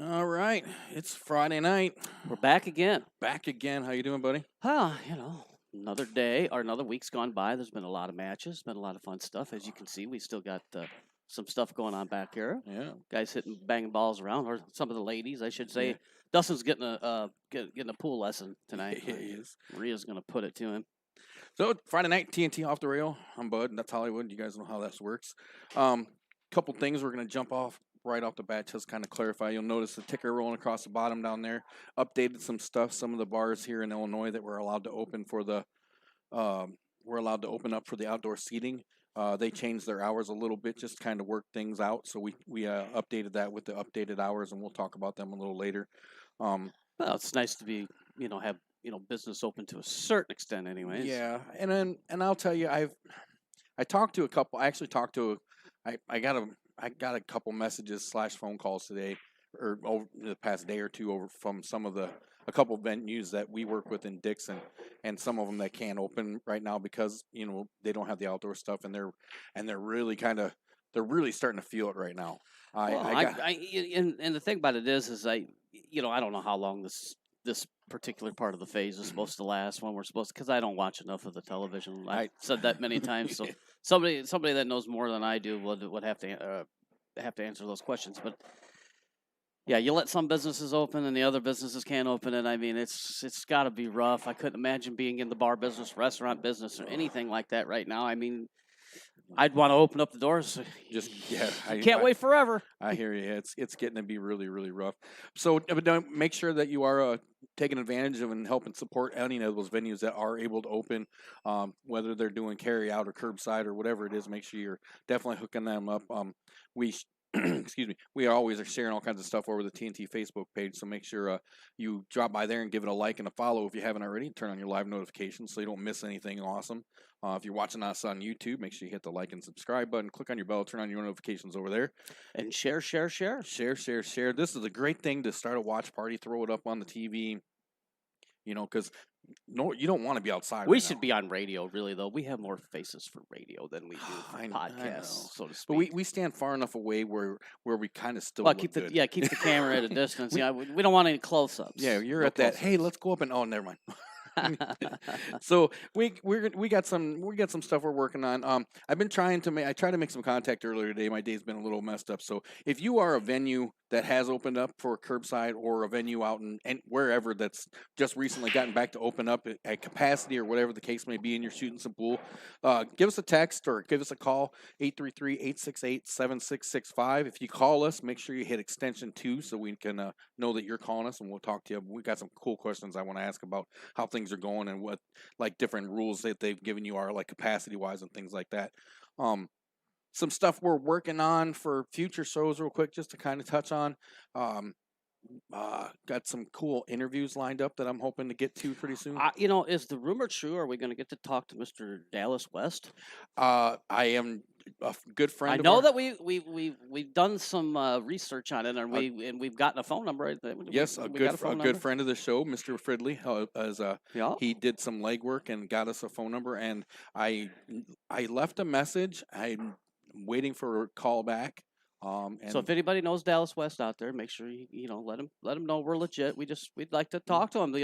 All right, it's Friday night. We're back again. Back again. How you doing, buddy? Another day or another week's gone by. There's been a lot of matches, been a lot of fun stuff. As you can see, we still got some stuff going on back here. Yeah. Guys hitting, banging balls around, or some of the ladies, I should say. Yeah. Dustin's getting a pool lesson tonight. He is. Maria's gonna put it to him. So Friday night, TNT off the rail. I'm Bud. That's Hollywood. You guys know how that works. Couple things we're gonna jump off right off the bat, just kind of clarify. You'll notice the ticker rolling across the bottom down there. Updated some stuff. Some of the bars here in Illinois that were allowed to open for the we're allowed to open up for the outdoor seating. They changed their hours a little bit, just kind of work things out. So we updated that with the updated hours, and we'll talk about them a little later. Well, it's nice to be, have business open to a certain extent, anyways. Yeah, and I'll tell you, I talked to a couple. I actually talked to I got a couple messages / phone calls today, or over the past day or two, over from a couple venues that we work with in Dixon, and some of them that can't open right now because they don't have the outdoor stuff, and they're really they're really starting to feel it right now. And the thing about it is I don't know how long this particular part of the phase is supposed to last when we're supposed, because I don't watch enough of the television. I've said that many times. So somebody that knows more than I do would have to answer those questions. But yeah, you let some businesses open and the other businesses can't open, and I mean it's got to be rough. I couldn't imagine being in the bar business, restaurant business, or anything like that right now. I mean, I'd want to open up the doors. I can't wait forever. I hear you. It's getting to be really, really rough. So, but don't make sure that you are taking advantage of and helping support any of those venues that are able to open, whether they're doing carry out or curbside or whatever it is. Make sure you're definitely hooking them up. Excuse me, we always are sharing all kinds of stuff over the TNT Facebook page, so make sure you drop by there and give it a like and a follow if you haven't already. Turn on your live notifications so you don't miss anything awesome. If you're watching us on YouTube, make sure you hit the like and subscribe button, click on your bell, turn on your notifications over there, and share. This is a great thing to start a watch party. Throw it up on the TV, because you don't want to be outside. We should be on radio, really, though. We have more faces for radio than we do for podcasts, so to speak. But we stand far enough away where we kind of still keep the camera at a distance. we don't want any close-ups. Yeah, you're at that. Hey, let's go up and never mind. So we got some stuff we're working on. I've been trying to I tried to make some contact earlier today. My day's been a little messed up. So if you are a venue that has opened up for curbside, or a venue out and wherever that's just recently gotten back to open up at capacity or whatever the case may be, and you're shooting some pool, give us a text or give us a call, 833-868-7665. If you call us, make sure you hit extension 2 so we can know that you're calling us, and we'll talk to you. We got some cool questions I want to ask about how things are going and what different rules that they've given you are capacity wise and things like that. Some stuff we're working on for future shows real quick, just to kind of touch on. Got some cool interviews lined up that I'm hoping to get to pretty soon. Is the rumor true? Are we going to get to talk to Mr. Dallas West? I am a good friend. I know that we've done some research on it, and we've gotten a phone number. Yes, a good friend of the show, Mr. Fridley, he did some legwork and got us a phone number, and I left a message. I'm waiting for a call back. So if anybody knows Dallas West out there, make sure you let him know we're legit. We'd like to talk to him.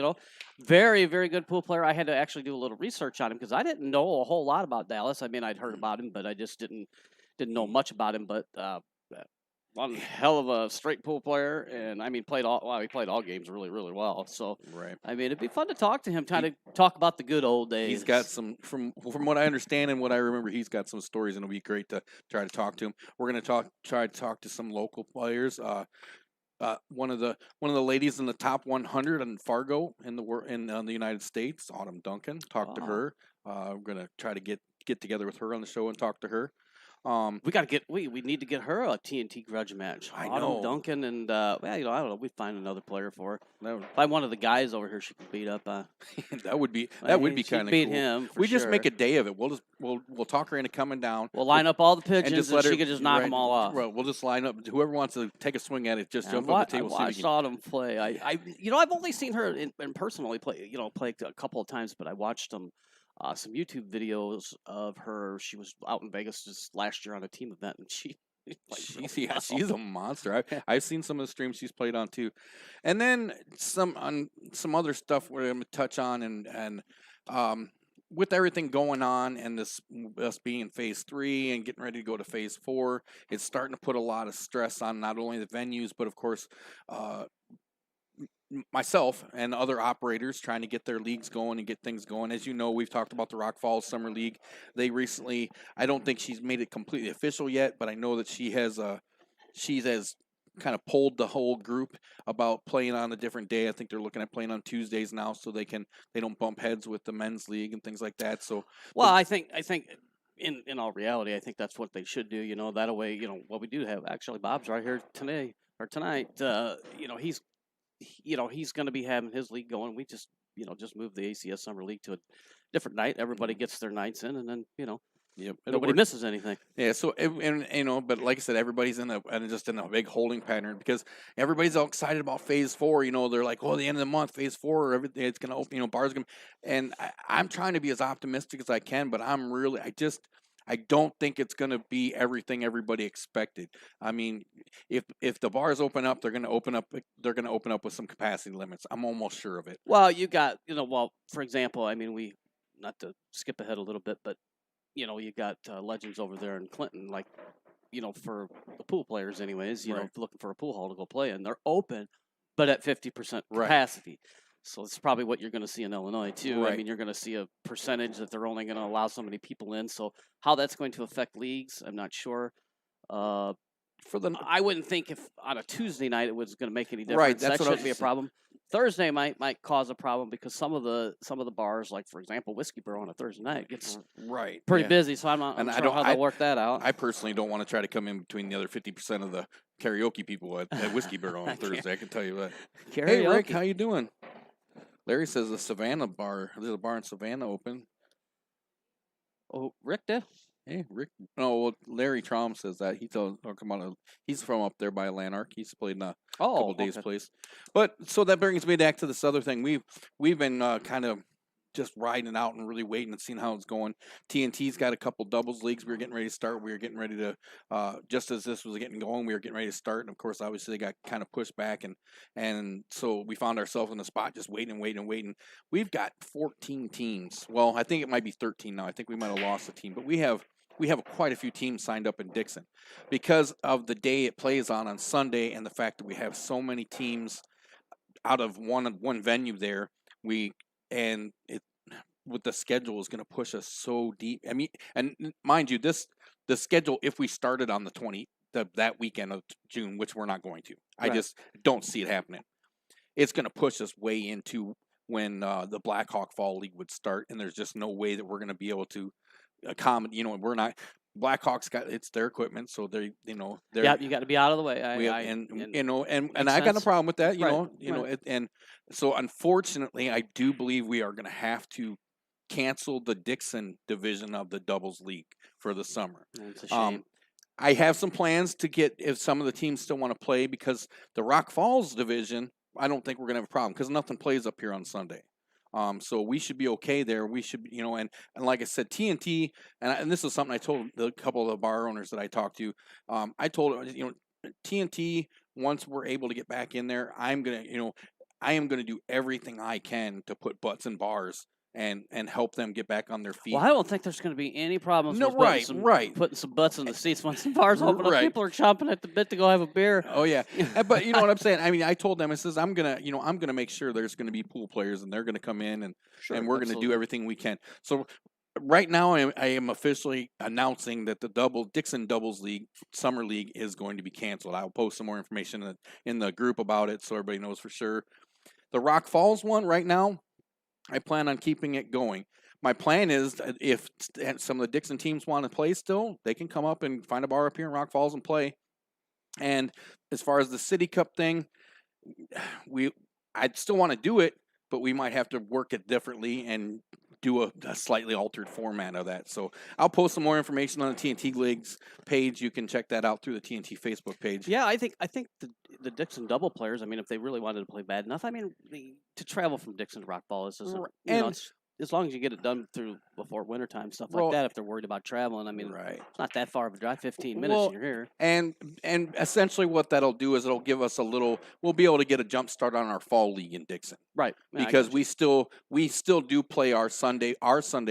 Very, very good pool player. I had to actually do a little research on him because I didn't know a whole lot about Dallas. I mean, I'd heard about him, but I just didn't know much about him. But one hell of a straight pool player, and I mean, he played all games really, really well. So right. I mean, it'd be fun to talk to him, kind of talk about the good old days. He's got some, from what I understand and what I remember, he's got some stories, and it'll be great to try to talk to him. We're gonna try to talk to some local players. One of the ladies in the top 100 in Fargo in the United States, Autumn Duncan. Talk to her. We're gonna try to get together with her on the show and talk to her. We need to get her a TNT grudge match. I Autumn know. Duncan and I don't know. We find another player for her. Find one of the guys over here she can beat up. that would be kind of cool. Beat him. We just make a day of it. We'll talk her into coming down. We'll line up all the pigeons and she can just knock them all off. Well, we'll just line up. Whoever wants to take a swing at it, just jump up the table. I watched Autumn play. I've only seen her in personally play. Play a couple of times, but I watched them. Some YouTube videos of her. She was out in Vegas just last year on a team event, and she She's a monster. I've seen some of the streams she's played on too, and then some other stuff we're going to touch on, and with everything going on and us being in phase 3 and getting ready to go to phase 4, it's starting to put a lot of stress on not only the venues but of course myself and other operators trying to get their leagues going and get things going. As you know, we've talked about the Rock Falls Summer League. They recently, I don't think she's made it completely official yet, but I know that she has kind of polled the whole group about playing on a different day. I think they're looking at playing on Tuesdays now, so they don't bump heads with the men's league and things like that. So, well, I think in all reality, I think that's what they should do. That way, what we do have actually, Bob's right here today or tonight. He's going to be having his league going. We just move the ACS Summer League to a different night. Everybody gets their nights in, and then yep, nobody misses anything. Yeah. So and but like I said, everybody's in a big holding pattern because everybody's all excited about phase 4. They're like, oh, the end of the month, phase 4, everything it's gonna open. Bars gonna, and I'm trying to be as optimistic as I can, but I don't think it's going to be everything everybody expected. I mean, if the bars open up, they're going to open up with some capacity limits. I'm almost sure of it. Well, you got, for example, I mean, not to skip ahead a little bit, but you got Legends over there in Clinton, like, for the pool players anyways, Right. Looking for a pool hall to go play in. They're open, but at 50% Right. capacity. So it's probably what you're going to see in Illinois too. Right. I mean, you're going to see a percentage that they're only going to allow so many people in. So how that's going to affect leagues, I'm not sure. I wouldn't think if on a Tuesday night it was going to make any difference. Right, that's that what I shouldn't be a was- problem. Thursday might cause a problem because some of the bars, like for example, Whiskey Bro on a Thursday night gets right pretty yeah. busy. So I'm not sure how they'll work that out. I personally don't want to try to come in between the other 50% of the karaoke people at Whiskey Barrel on Thursday. I can tell you that. Karaoke. Hey Rick, how you doing? Larry says the Savannah bar. There's a bar in Savannah open. Oh, Rick did? Hey, Rick. No, well, Larry Traum says that. He's from up there by Lanark. He's played in a couple days place. But so that brings me back to this other thing. We've been kind of just riding it out and really waiting and seeing how it's going. TNT's got a couple doubles leagues. We were getting ready to start. We were getting ready to, just as this was getting going, we were getting ready to start. And of course, obviously, they got kind of pushed back. And so we found ourselves in the spot just waiting. We've got 14 teams. Well, I think it might be 13 now. I think we might have lost a team. But we have quite a few teams signed up in Dixon because of the day it plays on Sunday and the fact that we have so many teams out of one venue there. With the schedule is going to push us so deep. I mean, and mind you, the schedule, if we started on that weekend of June, which we're not going to, right. I just don't see it happening. It's going to push us way into when the Blackhawk Fall League would start, and there's just no way that we're going to be able to accommodate. We're not. Blackhawks it's their equipment, so they're yeah, you got to be out of the way. And I got no problem with that, and so unfortunately, I do believe we are going to have to cancel the Dixon division of the doubles league for the summer. It's a shame. I have some plans to get if some of the teams still want to play because the Rock Falls division, I don't think we're going to have a problem because nothing plays up here on Sunday. So we should be okay there. We should, and like I said, TNT, and this is something I told a couple of the bar owners that I talked to. I told TNT, once we're able to get back in there, I am going to do everything I can to put butts in bars and help them get back on their feet. Well, I don't think there's going to be any problems with putting some butts in the seats once the bars open up. People are chomping at the bit to go have a beer. Oh yeah, but you know what I'm saying. I mean, I told them, I says I'm gonna make sure there's gonna be pool players and they're gonna come in and we're gonna do everything we can. So right now, I am officially announcing that the Dixon Doubles League Summer League is going to be canceled. I'll post some more information in the group about it so everybody knows for sure. The Rock Falls one right now, I plan on keeping it going. My plan is that if some of the Dixon teams want to play still, they can come up and find a bar up here in Rock Falls and play. And as far as the City Cup thing, I'd still want to do it, but we might have to work it differently and do a slightly altered format of that. So I'll post some more information on the TNT Leagues page. You can check that out through the TNT Facebook page. Yeah, I think the Dixon double players, I mean, if they really wanted to play bad enough, I mean, to travel from Dixon to Rock Falls is as long as you get it done through before wintertime, stuff Well, like that. If they're worried about traveling, I mean, right. it's not that far of a drive. 15 minutes, Well, and you're here. and essentially what that'll do is it'll give us a little. We'll be able to get a jump start on our fall league in Dixon. Right. Yeah, Because we still do play our Sunday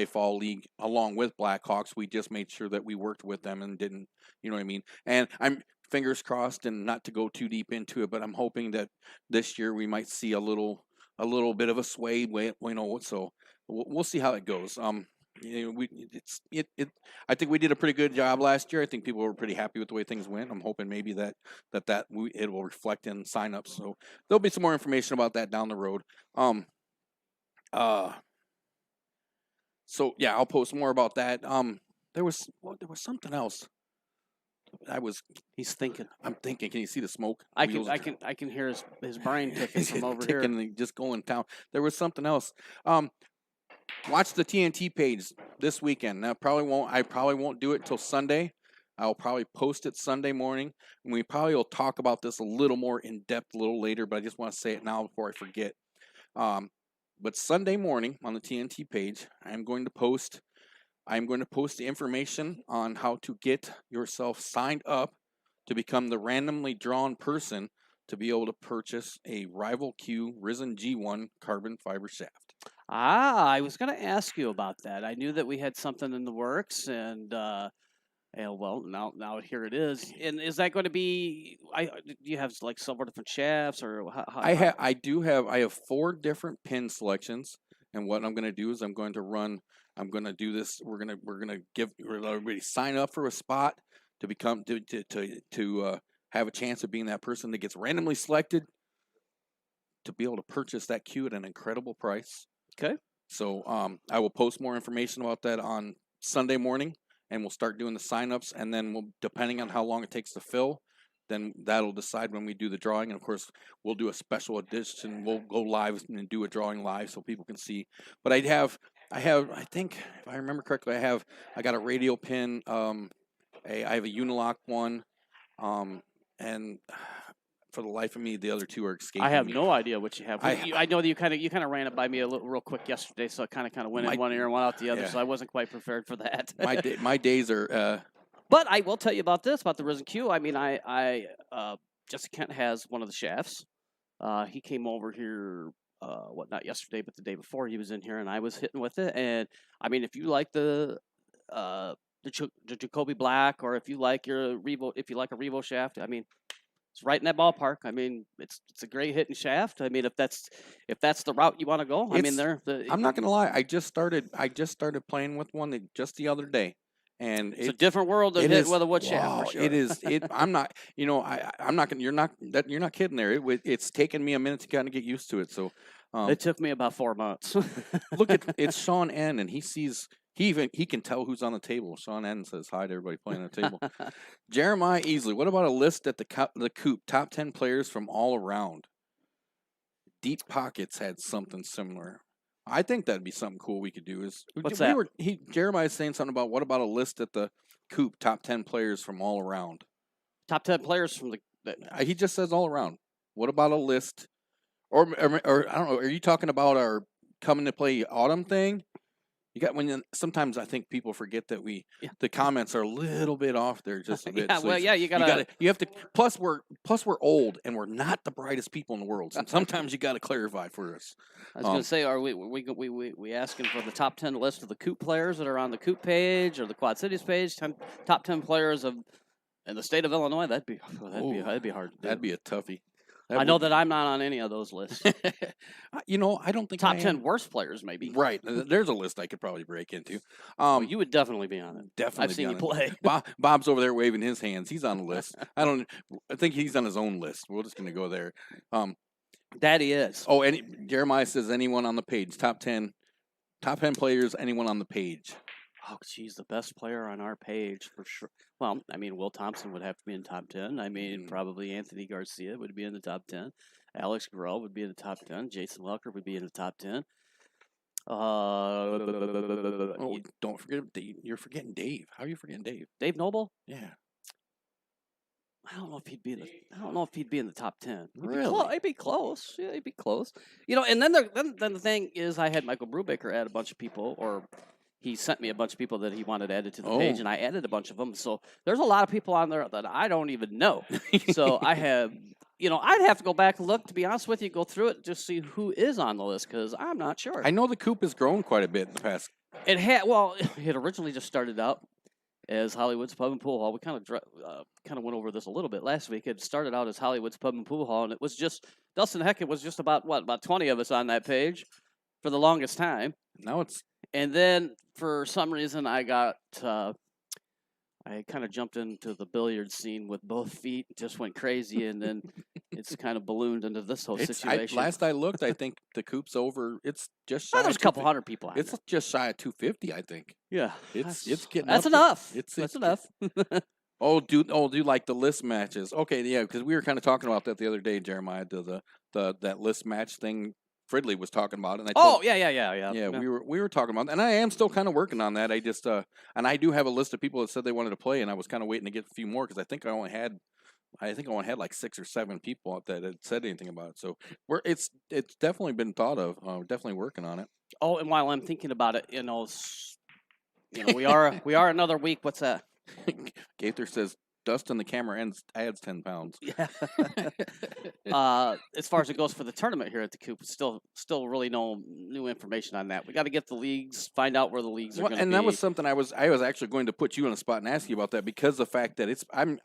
fall league along with Blackhawks. We just made sure that we worked with them and didn't, you know what I mean. And I'm fingers crossed, and not to go too deep into it, but I'm hoping that this year we might see a little bit of a sway. So we'll see how it goes. I think we did a pretty good job last year. I think people were pretty happy with the way things went. I'm hoping maybe it will reflect in signups. So there'll be some more information about that down the road. So yeah, I'll post more about that. There was something else. He's thinking. I'm thinking. Can you see the smoke? I can hear his brain ticking from over here. And just going down. There was something else. Watch the TNT page this weekend. Now, I probably won't do it until Sunday. I'll probably post it Sunday morning, and we probably will talk about this a little more in depth a little later. But I just want to say it now before I forget. But Sunday morning on the TNT page, I'm going to post the information on how to get yourself signed up to become the randomly drawn person to be able to purchase a Rival Q Risen G1 carbon fiber shaft. I was going to ask you about that. I knew that we had something in the works, and well, now here it is. And is that going to be? Do you have like several different shafts, or how? I have 4 different pin selections, and what I'm going to do is I'm going to do this. We're gonna give everybody sign up for a spot to become to have a chance of being that person that gets randomly selected to be able to purchase that Q at an incredible price. Okay. So I will post more information about that on Sunday morning, and we'll start doing the signups, and then depending on how long it takes to fill, then that'll decide when we do the drawing. And of course, we'll do a special edition. We'll go live and do a drawing live so people can see. But I think if I remember correctly, I got a radial pin. I have a Unilock one, and for the life of me, the other 2 are escaping. I have me. no idea what you have. I know that you kind of ran it by me real quick yesterday, so it kind of went in one ear and went out the other. Yeah. So I wasn't quite prepared for that. my days are. But I will tell you about this, about the Risen Q. I mean, Justin Kent has one of the shafts. He came over here, not yesterday, but the day before he was in here, and I was hitting with it. And I mean, if you like the Jacoby Black, or if you like a Revo shaft, I mean, it's right in that ballpark. I mean, it's a great hitting shaft. I mean, if that's the route you want to go, I mean, I'm not gonna lie. I just started playing with one just the other day. And it's a different world to hit with a wood shaft. For sure. It is. I'm not. I'm not gonna. You're not kidding there. It's taken me a minute to kind of get used to it. So it took me about 4 months. Look at it's Sean N. and he sees. He can tell who's on the table. Sean N. says hi to everybody playing on the table. Jeremiah Easley. What about a list at the Coop top 10 players from all around? Deep Pockets had something similar. I think that'd be something cool we could do. What's that? Jeremiah's saying something about what about a list at the Coop top 10 players from all around? Top 10 players from he just says all around. What about a list? Or I don't know. Are you talking about our coming to play autumn thing? Sometimes I think people forget that the comments are a little bit off there just a bit. You have to. Plus we're old and we're not the brightest people in the world. So sometimes you got to clarify for us. I was going to say, are we asking for the top 10 list of the Coop players that are on the Coop page or the Quad Cities page? Top 10 players in the state of Illinois. That'd be hard to do. That'd be a toughie. I know that I'm not on any of those lists. I don't think top 10 worst players, maybe. Right. There's a list I could probably break into. Well, you would definitely be on it. Definitely. I've seen you play. Bob's over there waving his hands. He's on the list. I think he's on his own list. We're just going to go there. That he is. Oh, Jeremiah says anyone on the page. Top 10 players, anyone on the page. Oh, geez, the best player on our page for sure. Well, I mean, Will Thompson would have to be in the top 10. I mean, probably Anthony Garcia would be in the top 10. Alex Garrell would be in the top 10. Jason Welker would be in the top 10. Don't forget Dave. You're forgetting Dave. How are you forgetting Dave? Dave Noble? Yeah. I don't know if he'd be in the. I don't know if he'd be in the top 10. Really? He'd be close. Yeah, he'd be close. And then then the thing is, I had Michael Brubaker add a bunch of people, or he sent me a bunch of people that he wanted added to the page, and I added a bunch of them. So there's a lot of people on there that I don't even know. So I have. I'd have to go back and look. To be honest with you, go through it just see who is on the list because I'm not sure. I know the coop has grown quite a bit in the past. It had originally just started out as Hollywood's Pub and Pool Hall. We kind of went over this a little bit last week. It started out as Hollywood's Pub and Pool Hall, and it was just Dustin Heck. It was just about 20 of us on that page for the longest time. Now it's, and then for some reason I got I kind of jumped into the billiard scene with both feet, just went crazy, and then it's kind of ballooned into this whole situation. Last I looked, I think the coop's over. It's just shy. There's a couple hundred people on It's there. just shy of 250, I think. Yeah, it's getting. That's up enough. That's enough. do like the list matches? Okay, yeah, because we were kind of talking about that the other day, Jeremiah. That list match thing. Fridley was talking about it. And Yeah. We were talking about it, and I am still kind of working on that. I just and I do have a list of people that said they wanted to play, and I was kind of waiting to get a few more because I think I only had like 6 or 7 people out that had said anything about it. So it's definitely been thought of. Definitely working on it. Oh, and while I'm thinking about it, we are another week. What's that? Gaither says Dustin the camera adds 10 pounds. Yeah. As far as it goes for the tournament here at the Coop, still really no new information on that. We got to get the leagues, find out where the leagues are going to be. And that was something I was actually going to put you on the spot and ask you about that because the fact that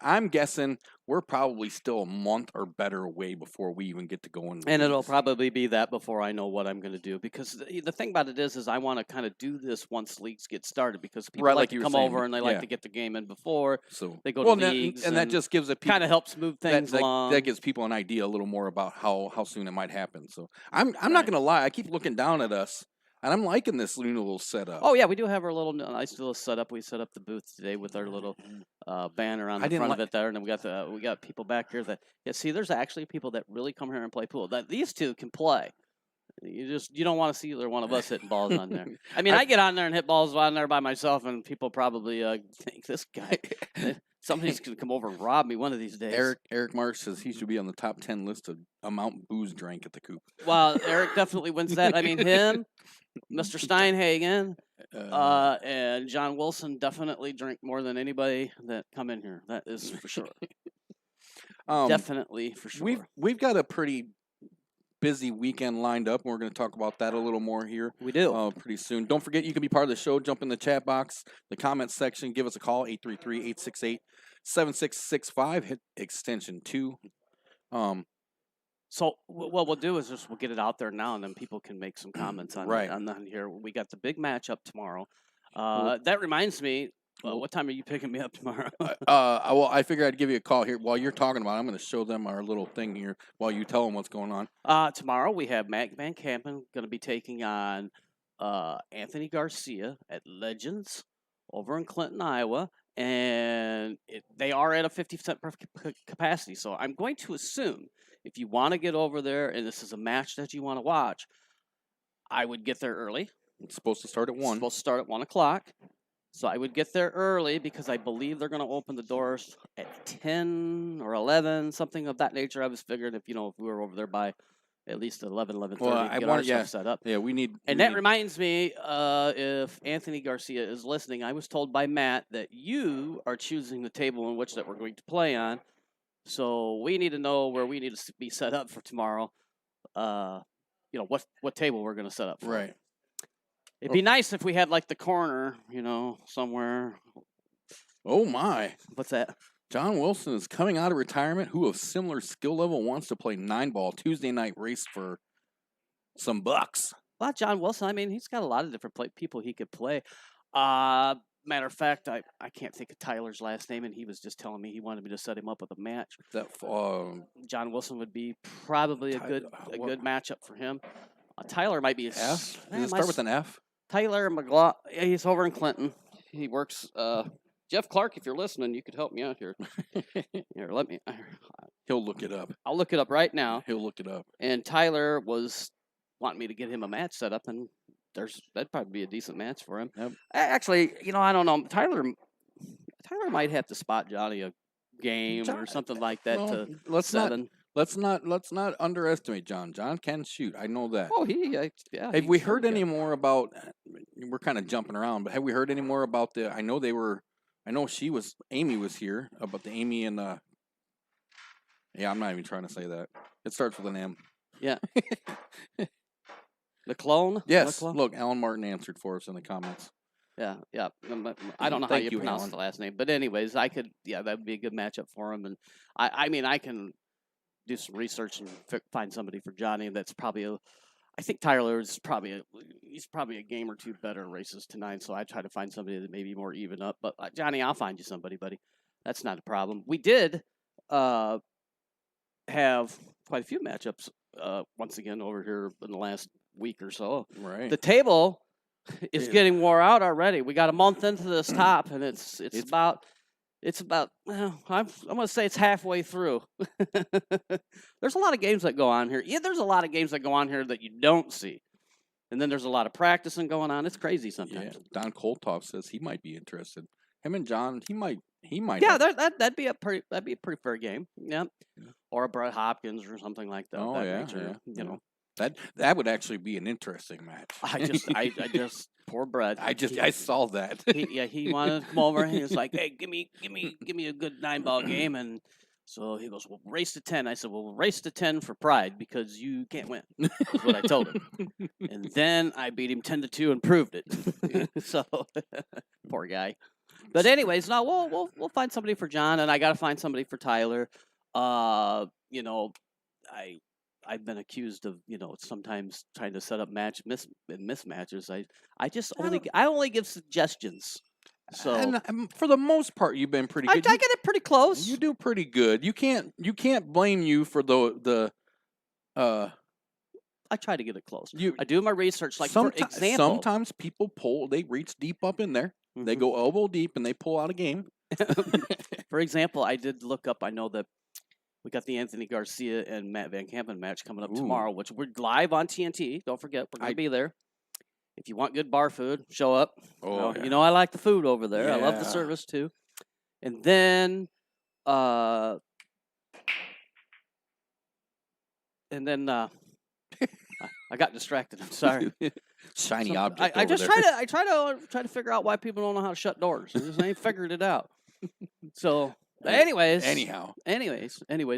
I'm guessing we're probably still a month or better away before we even get to go in. And it'll probably be that before I know what I'm going to do because the thing about it is I want to kind of do this once leagues get started because people like to come over and they like to get the game in before they go to leagues. And that just gives kind of helps move things along. That gives people an idea a little more about how soon it might happen. So I'm not going to lie. I keep looking down at us. And I'm liking this new little setup. Oh yeah, we do have our nice little setup. We set up the booth today with our little banner on the front of it there, and then we got people back here that see. There's actually people that really come here and play pool. That these two can play. You don't want to see either one of us hitting balls on there. I mean, I get on there and hit balls on there by myself, and people probably think this guy. Somebody's gonna come over and rob me one of these days. Eric Marsh says he should be on the top 10 list of amount booze drank at the Coop. Well, Eric definitely wins that. I mean, him, Mr. Steinhagen, and John Wilson definitely drink more than anybody that come in here. That is for sure. Definitely for sure. We've got a pretty busy weekend lined up, and we're going to talk about that a little more here. We do. Pretty soon. Don't forget, you can be part of the show. Jump in the chat box, the comments section. Give us a call, 833-868-7665. Hit extension 2. So what we'll do is we'll get it out there now, and then people can make some comments on here. We got the big matchup tomorrow. That reminds me, what time are you picking me up tomorrow? Well, I figured I'd give you a call here while you're talking about it. I'm going to show them our little thing here while you tell them what's going on. Tomorrow we have Mac Van Campen going to be taking on Anthony Garcia at Legends over in Clinton, Iowa. And they are at a 50% capacity. So I'm going to assume if you want to get over there and this is a match that you want to watch, I would get there early. It's supposed to start at 1. It's supposed to start at 1 o'clock. So I would get there early because I believe they're going to open the doors at 10 or 11, something of that nature. I was figuring if we were over there by at least 11:30 to get our stuff set up. Yeah, we need. And that reminds me, if Anthony Garcia is listening, I was told by Matt that you are choosing the table in which that we're going to play on. So we need to know where we need to be set up for tomorrow. What table we're going to set up for. Right. It'd be nice if we had like the corner, somewhere. Oh my! What's that? John Wilson is coming out of retirement. Who of similar skill level wants to play 9-ball Tuesday night race for some bucks? Well, John Wilson. I mean, he's got a lot of different people he could play. Matter of fact, I can't think of Tyler's last name, and he was just telling me he wanted me to set him up with a match. John Wilson would be probably a good matchup for him. Tyler might be F. Does it start with an F? Tyler McGlaw. He's over in Clinton. He works. Jeff Clark, if you're listening, you could help me out here. Here, let me. He'll look it up. I'll look it up right now. He'll look it up. And Tyler was wanting me to get him a match set up, and that'd probably be a decent match for him. Yep. Actually, I don't know. Tyler might have to spot Johnny a game or something like that well, to let's not 7. let's not underestimate John. John can shoot. I know that. Oh, yeah. Have we he's very heard any good. more about? We're kind of jumping around, but have we heard any more about the? I know they were. I know Amy was here about the Amy and. Yeah, I'm not even trying to say that. It starts with an M. Yeah. The clone? Yes. McClone? Look, Alan Martin answered for us in the comments. Yeah. I don't know how Thank you you, pronounce Alan. the last name, but anyways, that would be a good matchup for him. And I mean, I can do some research and find somebody for Johnny. That's probably I think Tyler is he's probably a game or two better in races tonight. So I try to find somebody that maybe more even up. But Johnny, I'll find you somebody, buddy. That's not a problem. We did have quite a few matchups once again over here in the last week or so. Right. The table is getting wore out already. We got a month into this top, and it's about well, I'm gonna say it's halfway through. There's a lot of games that go on here. Yeah, there's a lot of games that go on here that you don't see, and then there's a lot of practicing going on. It's crazy sometimes. Yeah. Don Kolthoff says he might be interested. Him and John, he might. Yeah, that'd be a pretty fair game. Yeah, or a Brett Hopkins or something like that. Oh, that yeah, nature, yeah, you know. That would actually be an interesting match. I just poor Brett. I saw that. He wanted to come over and he was like, "Hey, give me a good 9-ball game." And so he goes, "Well, race to 10." I said, "Well, we'll race to 10 for pride because you can't win." That's what I told him. And then I beat him 10-2 and proved it. So poor guy. But anyways, no, we'll find somebody for John, and I got to find somebody for Tyler. You know, I've been accused of, sometimes trying to set up mismatches. I only give suggestions. So and for the most part, you've been pretty I good. get it pretty close. You do pretty good. You can't blame you for the. I try to get it close. I do my research. Like for example, sometimes people they reach deep up in there. Mm-hmm. They go elbow deep and they pull out a game. For example, I did look up. I know that we got the Anthony Garcia and Matt Van Campen match coming up tomorrow, which we're live on TNT. Don't forget, we're going to be there. If you want good bar food, show up. Oh, yeah. I like the food over there. Yeah. I love the service too. And then, I got distracted. I'm sorry. Shiny object. I just try to figure out why people don't know how to shut doors. I just ain't figured it out. So. Anyways.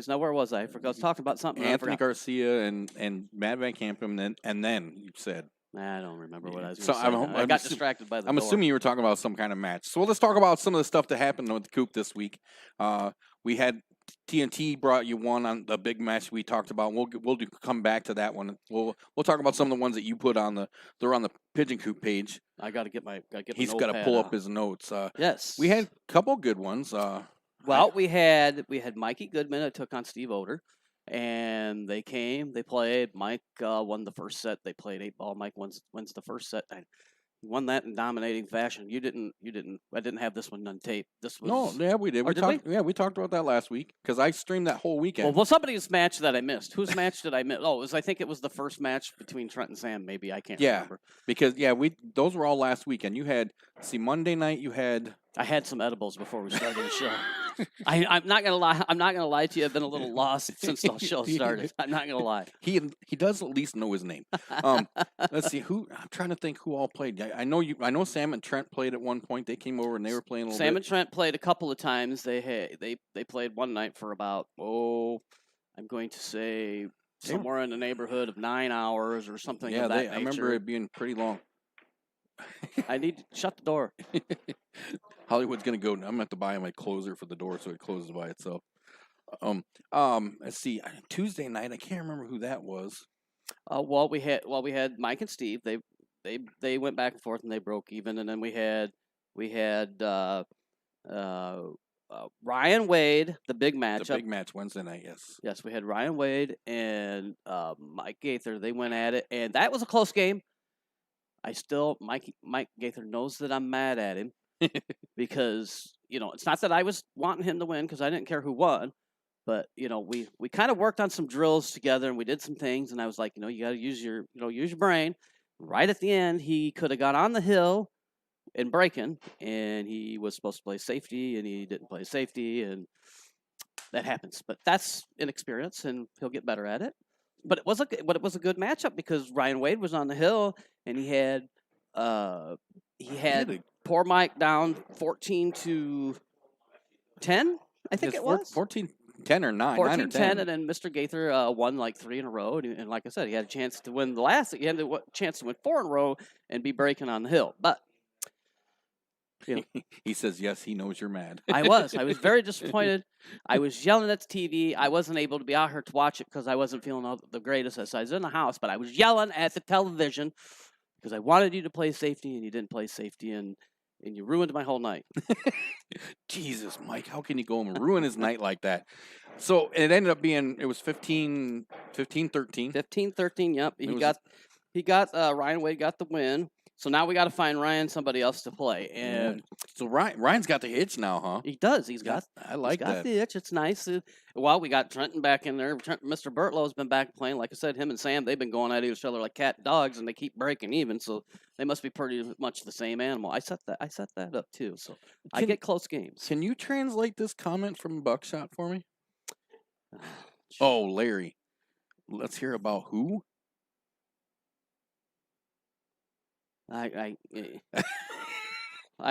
Now where was I? I forgot. I was talking about something. Anthony Garcia and Matt Van Campen, and then you said. I don't remember what I was. So I got distracted by the. I'm assuming you were talking about some kind of match. So let's talk about some of the stuff that happened with the Coop this week. We had TNT brought you one on the big match we talked about. We'll come back to that one. We'll talk about some of the ones that you put on they're on the Pigeon Coop page. I got to get my. He's got to pull up his notes. Yes, we had a couple good ones. Well, we had Mikey Goodman that took on Steve Oder, and they came, they played. Mike won the first set. They played 8-ball. Mike wins the first set. He won that in dominating fashion. You didn't. I didn't have this one on tape. This was we did. We talked about that last week because I streamed that whole weekend. Well, somebody's match that I missed. Whose match did I miss? Oh, I think it was the first match between Trent and Sam. Maybe I can't remember. Because those were all last weekend. You had Monday night. You had. I had some edibles before we started the show. I'm not gonna lie. I'm not gonna lie to you. I've been a little lost since the show started. I'm not gonna lie. He does at least know his name. Let's see who. I'm trying to think who all played. I know Sam and Trent played at one point. They came over and they were playing a little bit. Sam and Trent played a couple of times. They played one night for about I'm going to say somewhere in the neighborhood of 9 hours or something. Yeah, of that nature. I remember it being pretty long. I need to shut the door. Hollywood's gonna go. I'm gonna have to buy him a closer for the door so it closes by itself. Let's see. Tuesday night, I can't remember who that was. We had Mike and Steve. They went back and forth and they broke even, and then we had Ryan Wade, the big matchup. The big match Wednesday night. Yes, we had Ryan Wade and Mike Gaither. They went at it, and that was a close game. Mike Gaither knows that I'm mad at him because it's not that I was wanting him to win because I didn't care who won, but we kind of worked on some drills together and we did some things, and I was like, you got to use your brain. Right at the end, he could have got on the hill and breaking, and he was supposed to play safety, and he didn't play safety, and that happens. But that's inexperience, and he'll get better at it. But it was a good matchup because Ryan Wade was on the hill, and he had poor Mike down 14-10. I think it was 14-10 or 9. 14-10, 9 or 10. and then Mr. Gaither won like 3 in a row, and like I said, he had a chance to win he had a chance to win 4 in a row and be breaking on the hill. But he says yes, he knows you're mad. I was very disappointed. I was yelling at the TV. I wasn't able to be out here to watch it because I wasn't feeling the greatest. As I was in the house, but I was yelling at the television because I wanted you to play safety, and you didn't play safety, and you ruined my whole night. Jesus, Mike, how can you go and ruin his night like that? So it ended up being, it was 15-13. 15-13, yep. He got Ryan Wade got the win. So now we got to find Ryan somebody else to play. And so Ryan's got the itch now, huh? He does. I like that. He's got the itch. It's nice. Well, we got Trenton back in there. Mr. Bertlow's been back playing. Like I said, him and Sam, they've been going at each other like cat and dogs, and they keep breaking even. So they must be pretty much the same animal. I set that up too. So I get close games. Can you translate this comment from Buckshot for me? Oh, Larry. Let's hear about who? I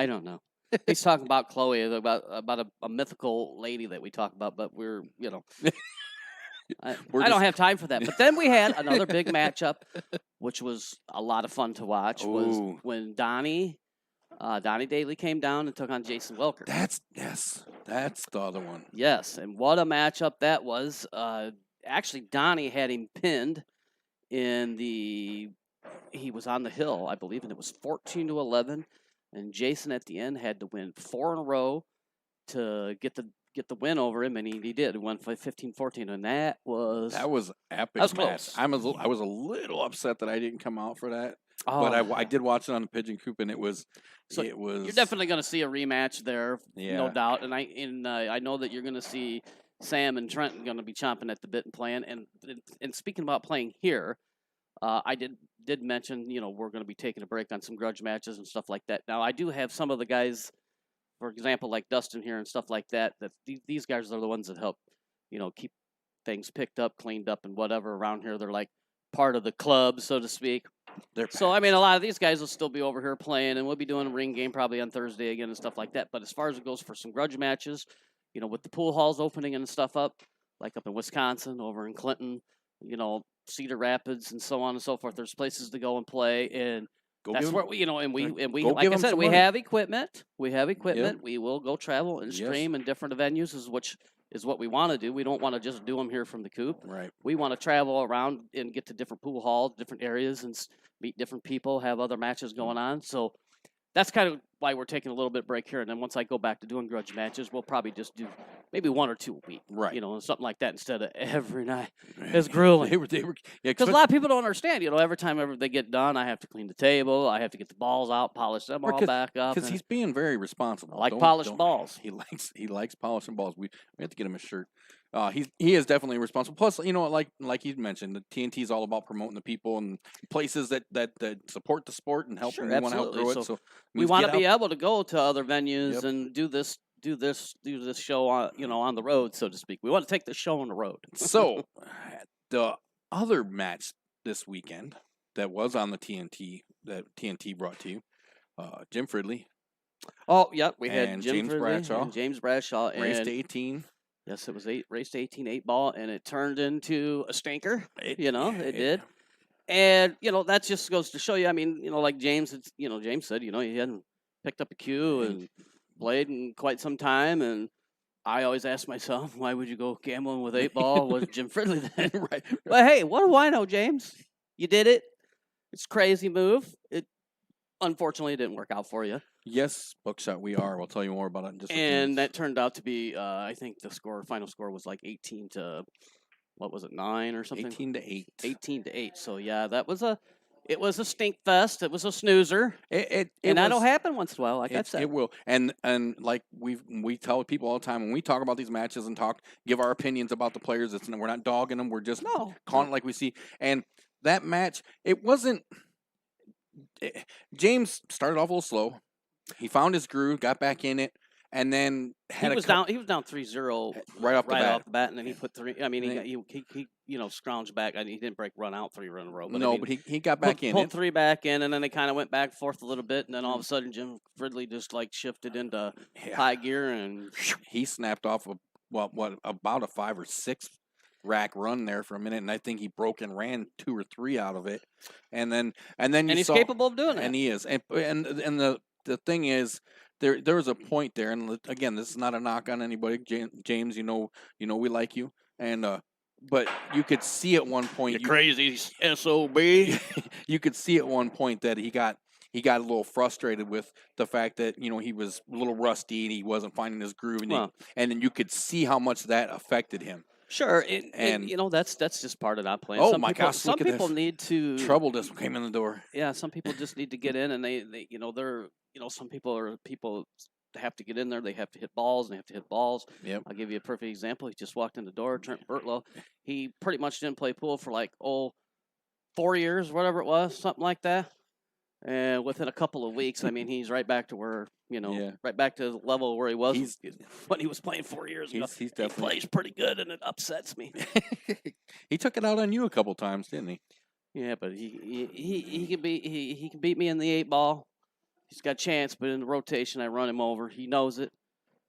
don't know. He's talking about Chloe, about a mythical lady that we talk about, but we're I don't have time for that. But then we had another big matchup, which was a lot of fun to watch. Ooh. Was when Donnie Daly came down and took on Jason Welker. That's the other one. Yes, and what a matchup that was. Actually, Donnie had him pinned in he was on the hill, I believe, and it was 14-11. And Jason at the end had to win 4 in a row to get the win over him, and he did. He won 15-14, and that was epic. That was match. close. I was a little upset that I didn't come out for that, Oh. but I did watch it on the Pigeon Coop, and it was. You're definitely going to see a rematch there, no doubt. And I know that you're going to see Sam and Trent going to be chomping at the bit and playing. And speaking about playing here, I did mention, we're going to be taking a break on some grudge matches and stuff like that. Now, I do have some of the guys, for example, like Dustin here and stuff like that, these guys are the ones that help, keep things picked up, cleaned up, and whatever around here. They're like part of the club, so to speak. So, I mean, a lot of these guys will still be over here playing, and we'll be doing a ring game probably on Thursday again and stuff like that. But as far as it goes for some grudge matches, with the pool halls opening and stuff up, like up in Wisconsin, over in Clinton, Cedar Rapids, and so on and so forth. There's places to go and play, and that's where we, and we, like I said, we have equipment. We have equipment. Yep. We will go travel and stream in different venues, which is what we want to do. We don't want to just do them here from the coop. Right. We want to travel around and get to different pool halls, different areas, and meet different people, have other matches going on. So that's kind of why we're taking a little bit break here. And then once I go back to doing grudge matches, we'll probably just do maybe 1 or 2 a week. Right. Something like that instead of every night. It's grueling. Because a lot of people don't understand. Every time they get done, I have to clean the table. I have to get the balls out, polish them all back up. Because he's being very responsible. I like polished balls. He likes polishing balls. We have to get him a shirt. He is definitely responsible. Plus, like you mentioned, the TNT is all about promoting the people and places that support the sport and help. Sure, and we want to help grow it. So we want to be able to go to other venues and do this show on the road, so to speak. We want to take the show on the road. So the other match this weekend that was on the TNT that TNT brought to you, Jim Fridley. Oh, yep, we had James Bradshaw. And James Bradshaw. Raced to 18. Yes, it was race to 18 8-ball, and it turned into a stinker. It did. And, that just goes to show you, I mean, like James said, he hadn't picked up a cue and played in quite some time. And I always ask myself, why would you go gambling with 8-ball with Jim Fridley then? Right. But hey, what do I know, James? You did it. It's a crazy move. Unfortunately, it didn't work out for you. Yes, Buckshot, we are. We'll tell you more about it in just a few minutes. And that turned out to be, I think the final score was like 18 to, what was it, 9 or something? 18-8. 18-8. So yeah, it was a stink fest. It was a snoozer. That'll happen once in a while, like I said. It will. And like we tell people all the time when we talk about these matches and give our opinions about the players. We're not dogging them. We're just calling it like we see. And that match, it wasn't. James started off a little slow. He found his groove, got back in it, and then He was down 3-0 right off off the bat, and then he put 3. I mean, And he scrounged back. I mean, he didn't break run out 3 in a row. But no, I mean, but he got back in pulled it. 3 back in, and then they kind of went back and forth a little bit, and then all of a sudden Jim Fridley just like shifted into high gear, and he snapped off about a 5 or 6 rack run there for a minute, and I think he broke and ran 2 or 3 out of it, and he's capable of doing it, and he is, and the thing is. There was a point there, and again, this is not a knock on anybody, James. You know, we like you, and but you could see at one point, you crazy SOB. You could see at one point that he got a little frustrated with the fact that he was a little rusty and he wasn't finding his groove, and then you could see how much that affected him. Sure, and that's just part of not playing. Oh my gosh! Some people need to trouble just came in the door. Yeah, some people just need to get in, and they some people have to get in there. They have to hit balls, and they have to hit balls. Yep. I'll give you a perfect example. He just walked in the door, Trent Bertlow. He pretty much didn't play pool for 4 years, whatever it was, something like that. And within a couple of weeks, I mean, he's right back to where right back to the level where he was when he was playing 4 years ago. He's definitely he plays pretty good, and it upsets me. He took it out on you a couple times, didn't he? Yeah, but he can beat me in the 8-ball. He's got a chance, but in the rotation, I run him over. He knows it.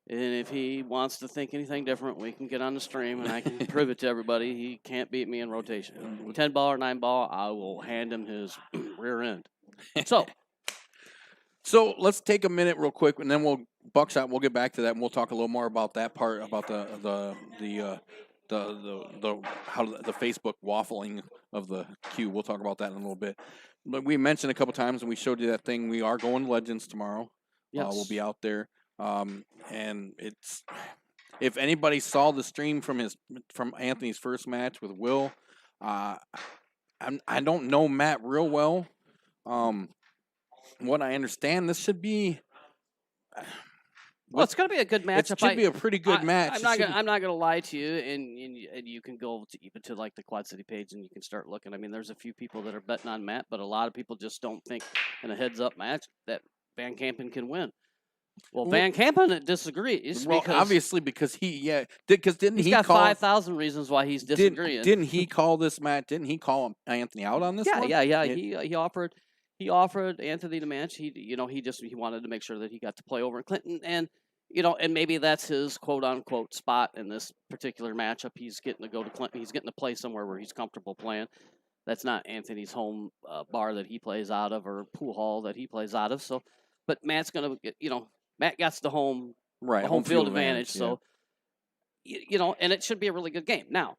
And if he wants to think anything different, we can get on the stream, and I can prove it to everybody. He can't beat me in rotation. 10-ball or 9-ball, I will hand him his rear end. So let's take a minute real quick, and then Buckshot. We'll get back to that, and we'll talk a little more about that part about the how the Facebook waffling of the queue. We'll talk about that in a little bit. But we mentioned a couple times, and we showed you that thing. We are going to Legends tomorrow. Yes. We'll be out there, and it's if anybody saw the stream from Anthony's first match with Will, I don't know Matt real well. What I understand, this should be. Well, it's going to be a good matchup. It should be a pretty good match. I'm not going to lie to you, and you can go even to the Quad City page and you can start looking. I mean, there's a few people that are betting on Matt, but a lot of people just don't think in a heads-up match that Van Kampen can win. Well, Van Kampen disagrees. Well, obviously because didn't he's got 5,000 reasons why he's disagreeing. Didn't he call this match? Didn't he call Anthony out on this one? Yeah. He offered Anthony the match. He wanted to make sure that he got to play over in Clinton, and and maybe that's his quote unquote spot in this particular matchup. He's getting to go to Clinton. He's getting to play somewhere where he's comfortable playing. That's not Anthony's home bar that he plays out of or pool hall that he plays out of. So, but Matt's gonna get Matt gets the home field advantage. So, and it should be a really good game. Now,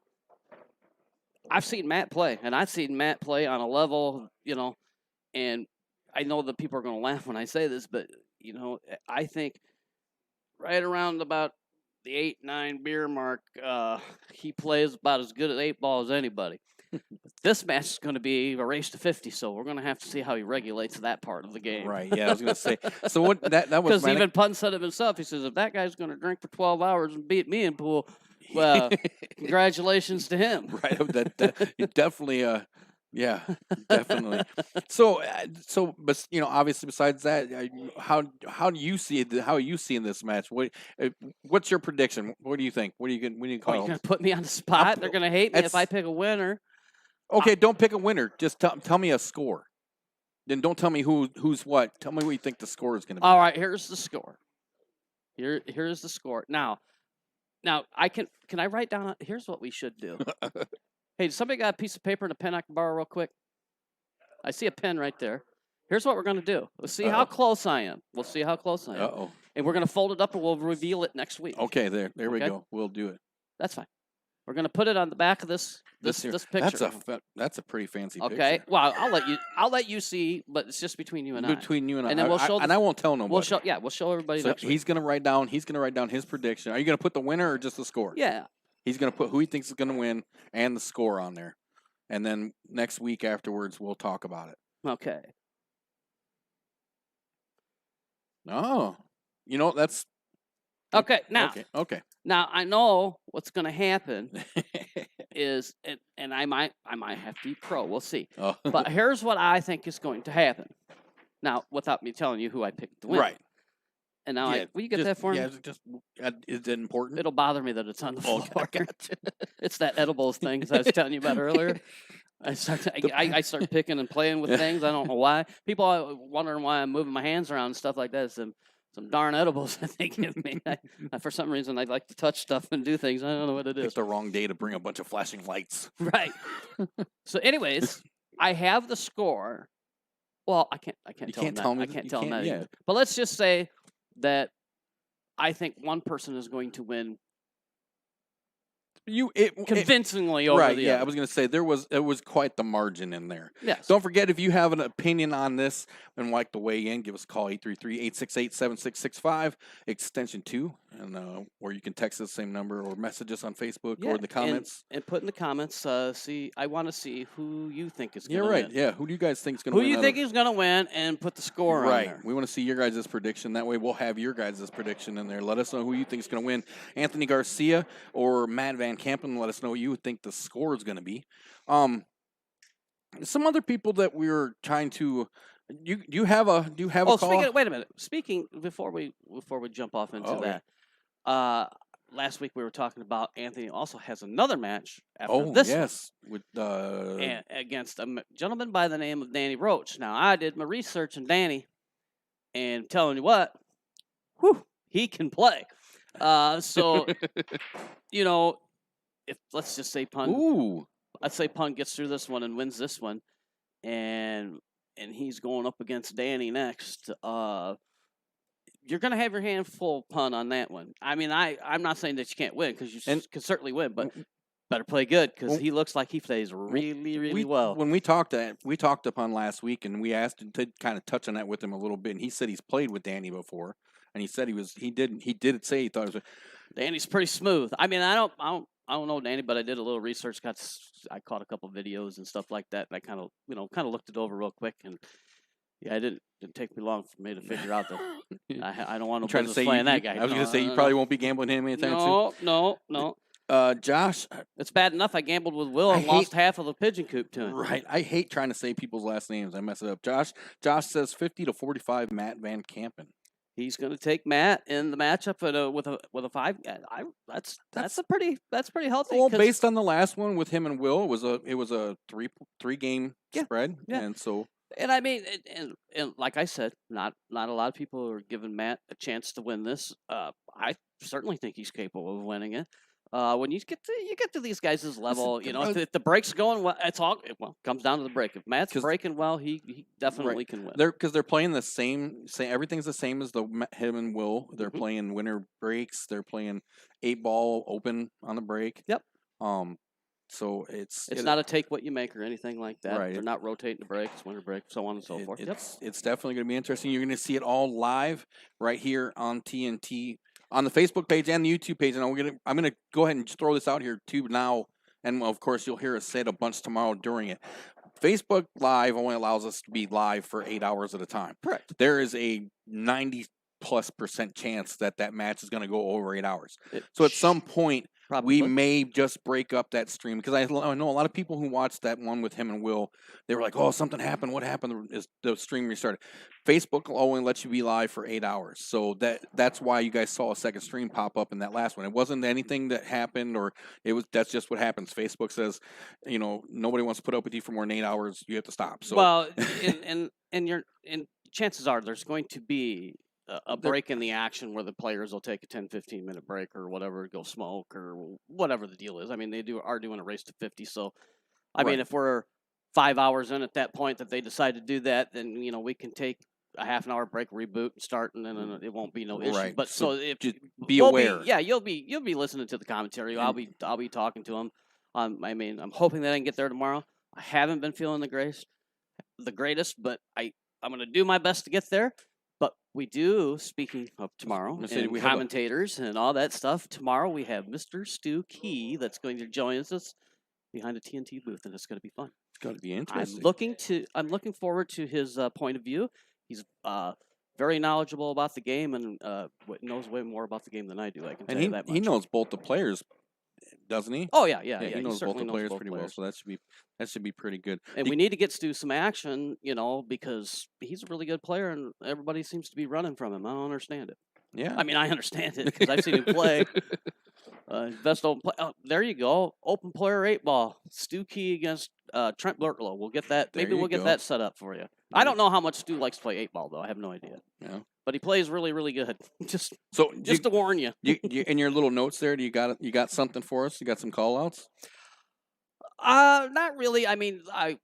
I've seen Matt play, and I've seen Matt play on a level, and I know that people are going to laugh when I say this, but, I think right around about the 8-9 beer mark, he plays about as good at 8-ball as anybody. This match is going to be a race to 50, so we're going to have to see how he regulates that part of the game. Right, yeah, I was going to say. So what that was because even Pun said it himself. He says, if that guy's going to drink for 12 hours and beat me in pool, well, congratulations to him. Right, that definitely, yeah, definitely. So, but obviously, besides that, how do you see it? How are you seeing this match? What's your prediction? What do you think? What are you going to call? You're going to put me on the spot. They're going to hate me if I pick a winner. Okay, don't pick a winner. Just tell me a score. Then don't tell me who's what. Tell me what you think the score is going to be. All right, here's the score. Here's the score. Now I can I write down? Here's what we should do. Hey, somebody got a piece of paper and a pen I can borrow real quick? I see a pen right there. Here's what we're going to do. We'll see how close I am. We'll see how close I am. Uh-oh. And we're going to fold it up and we'll reveal it next week. Okay, there we go. We'll do it. That's fine. We're going to put it on the back of this picture. That's a pretty fancy picture. Okay. Well, I'll let you see, but it's just between you and I. Between you and I. And then we'll show and I won't tell nobody. We'll show everybody next week. He's going to write down his prediction. Are you going to put the winner or just the score? Yeah. He's going to put who he thinks is going to win and the score on there. And then next week afterwards we'll talk about it. Okay. Oh. That's okay. Now. Okay. Now I know what's going to happen is, and I might have to be pro. We'll see. Oh. But here's what I think is going to happen. Now, without me telling you who I picked to win. Right. And now, will you get that for me? Yeah, is it important? It'll bother me that it's on the floor. I gotcha. It's that edibles thing I was telling you about earlier. I start picking and playing with things. I don't know why. People are wondering why I'm moving my hands around and stuff like that. Some darn edibles that they give me. For some reason, I like to touch stuff and do things. I don't know what it is. It's the wrong day to bring a bunch of flashing lights. Right. So, anyways, I have the score. Well, I can't tell them that. I can't tell them that. Yeah. But let's just say that I think one person is going to win convincingly over the other. I was going to say it was quite the margin in there. Yes. Don't forget, if you have an opinion on this and like to weigh in, give us a call 833-868-7665 extension 2, and or you can text us the same number or message us on Facebook or in the comments. And put in the comments. I want to see who you think is going to win. Yeah. Who do you guys think is going to win? Who you think is going to win, and put the score on there. We want to see your guys' prediction. That way, we'll have your guys' prediction in there. Let us know who you think is going to win, Anthony Garcia or Matt Van Campen. Let us know what you think the score is going to be. Some other people that we were trying to. Do you have a call? Wait a minute. Speaking before we jump off into that. Last week we were talking about Anthony also has another match after this one, with against a gentleman by the name of Danny Roach. Now I did my research on Danny, and I'm telling you what, he can play. So if let's just say let's say Pun gets through this one and wins this one, and he's going up against Danny next. You're going to have your hand full, Pun, on that one. I mean, I'm not saying that you can't win, because you can certainly win, but better play good, because he looks like he plays really, really well. When we talked to Pun last week, and we asked him to kind of touch on that with him a little bit, and he said he's played with Danny before, and he said he did say he thought it was. Danny's pretty smooth. I mean, I don't know Danny, but I did a little research. I caught a couple videos and stuff like that, and I kind of looked it over real quick, and yeah, it didn't take me long for me to figure out that I don't want no business playing that guy. I was going to say you probably won't be gambling him anytime soon. No. Josh, it's bad enough I gambled with Will and lost half of the pigeon coop to him. Right, I hate trying to say people's last names. I mess it up. Josh says 50-45 Matt Van Campen. He's going to take Matt in the matchup with a 5. That's pretty healthy. Well, based on the last one with him and Will, it was a three game spread, and so. And I mean, and like I said, not a lot of people are giving Matt a chance to win this. I certainly think he's capable of winning it. When you get to these guys' level, if the break's going well, comes down to the break. If Matt's breaking well, he definitely can win. They're playing the same. Everything's the same as him and Will. They're playing winner breaks. They're playing 8-ball open on the break. Yep. So it's not a take what you make or anything like that. Right. They're not rotating the breaks, winter break, so on and so forth. It's definitely going to be interesting. You're going to see it all live right here on TNT, on the Facebook page and the YouTube page. And I'm gonna go ahead and just throw this out here too now, and of course you'll hear us say it a bunch tomorrow during it. Facebook Live only allows us to be live for 8 hours at a time. Correct. There is a 90+% chance that match is going to go over 8 hours. So at some point, we may just break up that stream, because I know a lot of people who watched that one with him and Will. They were like, "Oh, something happened. What happened?" Is the stream restarted? Facebook will only let you be live for 8 hours, so that's why you guys saw a second stream pop up in that last one. It wasn't anything that happened, or that's just what happens. Facebook says, nobody wants to put up with you for more than 8 hours. You have to stop. So and chances are there's going to be a break in the action where the players will take a 10-15 minute break or whatever, go smoke or whatever the deal is. I mean, they are doing a race to 50. So, I mean, if we're 5 hours in at that point that they decide to do that, then, we can take a half an hour break, reboot, and start, and then it won't be no issue. Right. But so if just be aware. you'll be listening to the commentary. I'll be talking to them. I mean, I'm hoping that I can get there tomorrow. I haven't been feeling the greatest, but I'm going to do my best to get there. But we do, speaking of tomorrow, and commentators and all that stuff, tomorrow we have Mr. Stu Key that's going to join us behind a TNT booth, and it's going to be fun. It's going to be interesting. I'm looking forward to his point of view. He's very knowledgeable about the game and knows way more about the game than I do. I can tell you that much. He knows both the players, doesn't he? Oh yeah. He knows both the players pretty well, so that should be pretty good. And we need to get Stu some action, because he's a really good player, and everybody seems to be running from him. I don't understand it. Yeah. I mean, I understand it because I've seen him play. Best open play. Oh, there you go. Open player 8-ball. Stu Key against Trent Bertlow. We'll get that. There Maybe you we'll get go. that set up for you. I There don't know how much Stu likes to play 8-ball though. I have no idea. Yeah. But he plays really, really good. just So to warn you. you in your little notes there, you got something for us? You got some call outs? Not really. I mean, I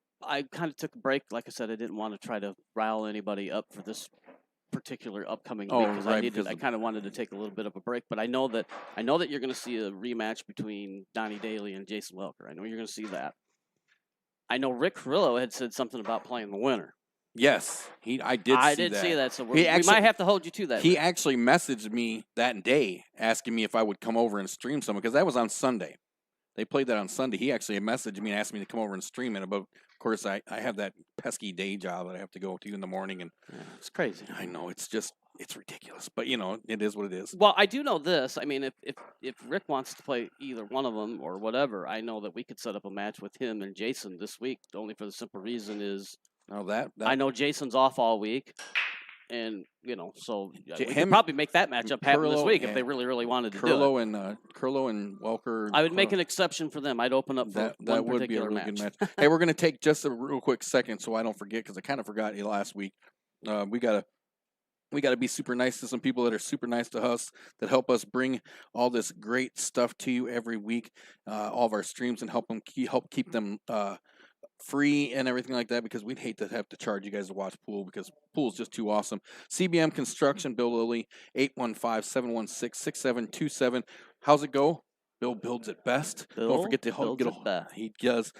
kind of took a break. Like I said, I didn't want to try to rile anybody up for this particular upcoming week because I kind of wanted to take a little bit of a break. But I know that you're going to see a rematch between Donnie Daly and Jason Welker. I know you're going to see that. I know Rick Carrillo had said something about playing the winner. Yes, I did see that. So we might have to hold you to that. He actually messaged me that day asking me if I would come over and stream some because that was on Sunday. They played that on Sunday. He actually messaged me and asked me to come over and stream it. But of course, I have that pesky day job that I have to go to in the morning, and it's crazy. I know it's ridiculous, but it is what it is. Well, I do know this. I mean, if Rick wants to play either one of them or whatever, I know that we could set up a match with him and Jason this week. Only for the simple reason is I know Jason's off all week. And so we could probably make that matchup happen this week if they really, really wanted to do it. Curlo and Welker. I would make an exception for them. I'd open up for that would be a really good match. Hey, we're going to take just a real quick second so I don't forget because I kind of forgot you last week. We gotta be super nice to some people that are super nice to us that help us bring all this great stuff to you every week, all of our streams, and help keep them free and everything like that, because we'd hate to have to charge you guys to watch pool because pool is just too awesome. CBM Construction, Bill Lilly, 815-716-6727. How's it go? Bill builds it best. Don't forget to get he does.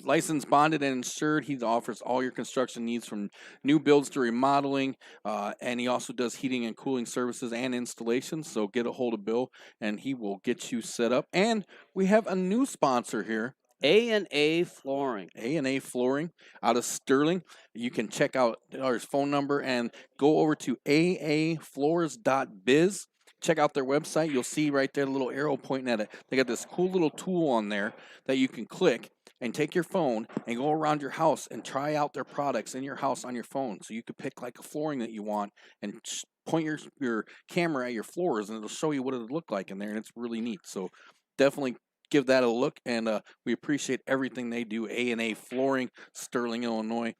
Licensed, bonded, and insured. He offers all your construction needs from new builds to remodeling, and he also does heating and cooling services and installations. So get a hold of Bill, and he will get you set up. And we have a new sponsor here. A&A Flooring. A&A Flooring out of Sterling. You can check out his phone number and go over to aafloors.biz. Check out their website. You'll see right there a little arrow pointing at it. They got this cool little tool on there that you can click and take your phone and go around your house and try out their products in your house on your phone. So you could pick like a flooring that you want and point your camera at your floors, and it'll show you what it'll look like in there, and it's really neat. So definitely give that a look, and we appreciate everything they do. A&A Flooring, Sterling, Illinois,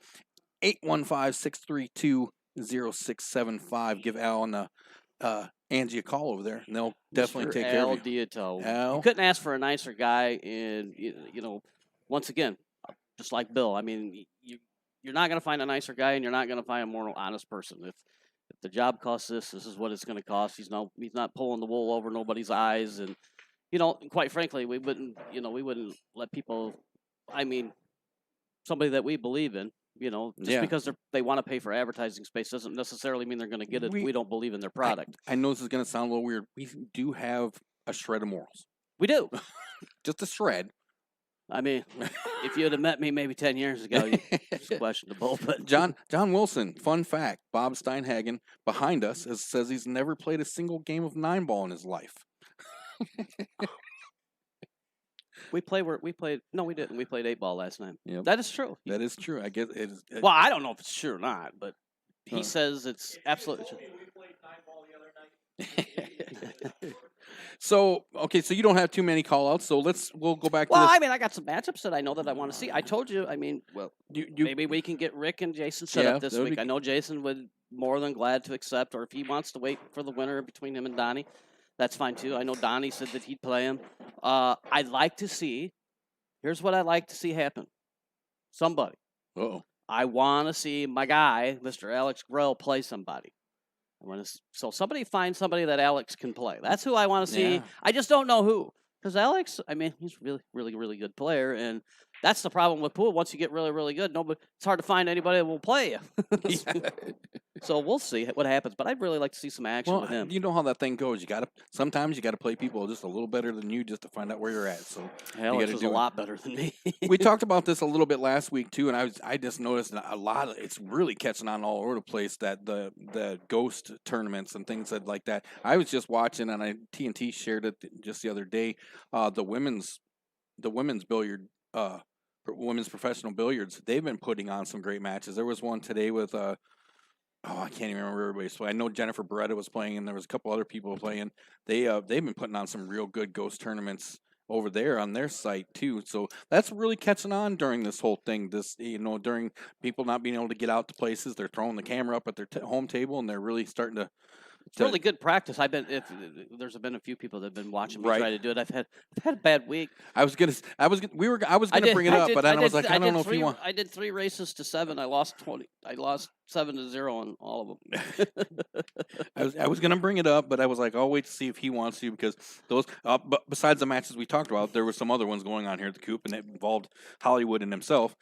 815-632-0675. Give Al and Angie a call over there, and they'll definitely take care of you. Al. You couldn't ask for a nicer guy, and once again, just like Bill, I mean, you're not going to find a nicer guy, and you're not going to find a more honest person. If the job costs this is what it's going to cost. He's not pulling the wool over nobody's eyes, and quite frankly, we wouldn't let people. I mean, somebody that we believe in, because they want to pay for advertising space doesn't necessarily mean they're going to get it. We don't believe in their product. I know this is going to sound a little weird. We do have a shred of morals. We do, just a shred. I mean, if you'd have met me maybe 10 years ago, it's questionable. But John Wilson, fun fact: Bob Steinhagen behind us says he's never played a single game of 9-ball in his life. We played. No, we didn't. We played 8-ball last night. Yep. That is true. That is true. I guess it is. Well, I don't know if it's true or not, but he says it's absolutely true. We played 9-ball the other night. So you don't have too many call-outs. So we'll go back to this. Well, I mean, I got some matchups that I know that I want to see. I told you. I mean, maybe we can get Rick and Jason set up this week. I know Jason would more than glad to accept, or if he wants to wait for the winner between him and Donnie, that's fine too. I know Donnie said that he'd play him. I'd like to see. Here's what I'd like to see happen. Somebody. I want to see my guy, Mr. Alex Grell, play somebody. So somebody find somebody that Alex can play. That's who I want to see. Yeah. I just don't know who. Because Alex, I mean, he's really, really, really good player, and that's the problem with pool. Once you get really, really good, it's hard to find anybody that will play you. So we'll see what happens. But I'd really like to see some action with him. You know how that thing goes. Sometimes you got to play people just a little better than you just to find out where you're at. So Alex is a lot better than me. We talked about this a little bit last week too, and I just noticed a lot of it's really catching on all over the place, that the ghost tournaments and things like that. I was just watching, and TNT shared it just the other day. The women's billiard. Women's professional billiards, they've been putting on some great matches. There was one today with oh, I can't even remember everybody's playing. I know Jennifer Beretta was playing, and there was a couple other people playing. They've been putting on some real good ghost tournaments over there on their site too. So that's really catching on during this whole thing. This, during people not being able to get out to places, they're throwing the camera up at their home table, and they're really starting to. It's really good practice. If there's been a few people that have been watching me Right. try to do it. I've had a bad week. I was gonna bring it up, but I was like, I don't know if you want. I did 3 races to 7. I lost 20. I lost 7-0 on all of them. I was gonna bring it up, but I was like, I'll wait to see if he wants to, because those. But besides the matches we talked about, there were some other ones going on here at the Coop, and it involved Hollywood and himself.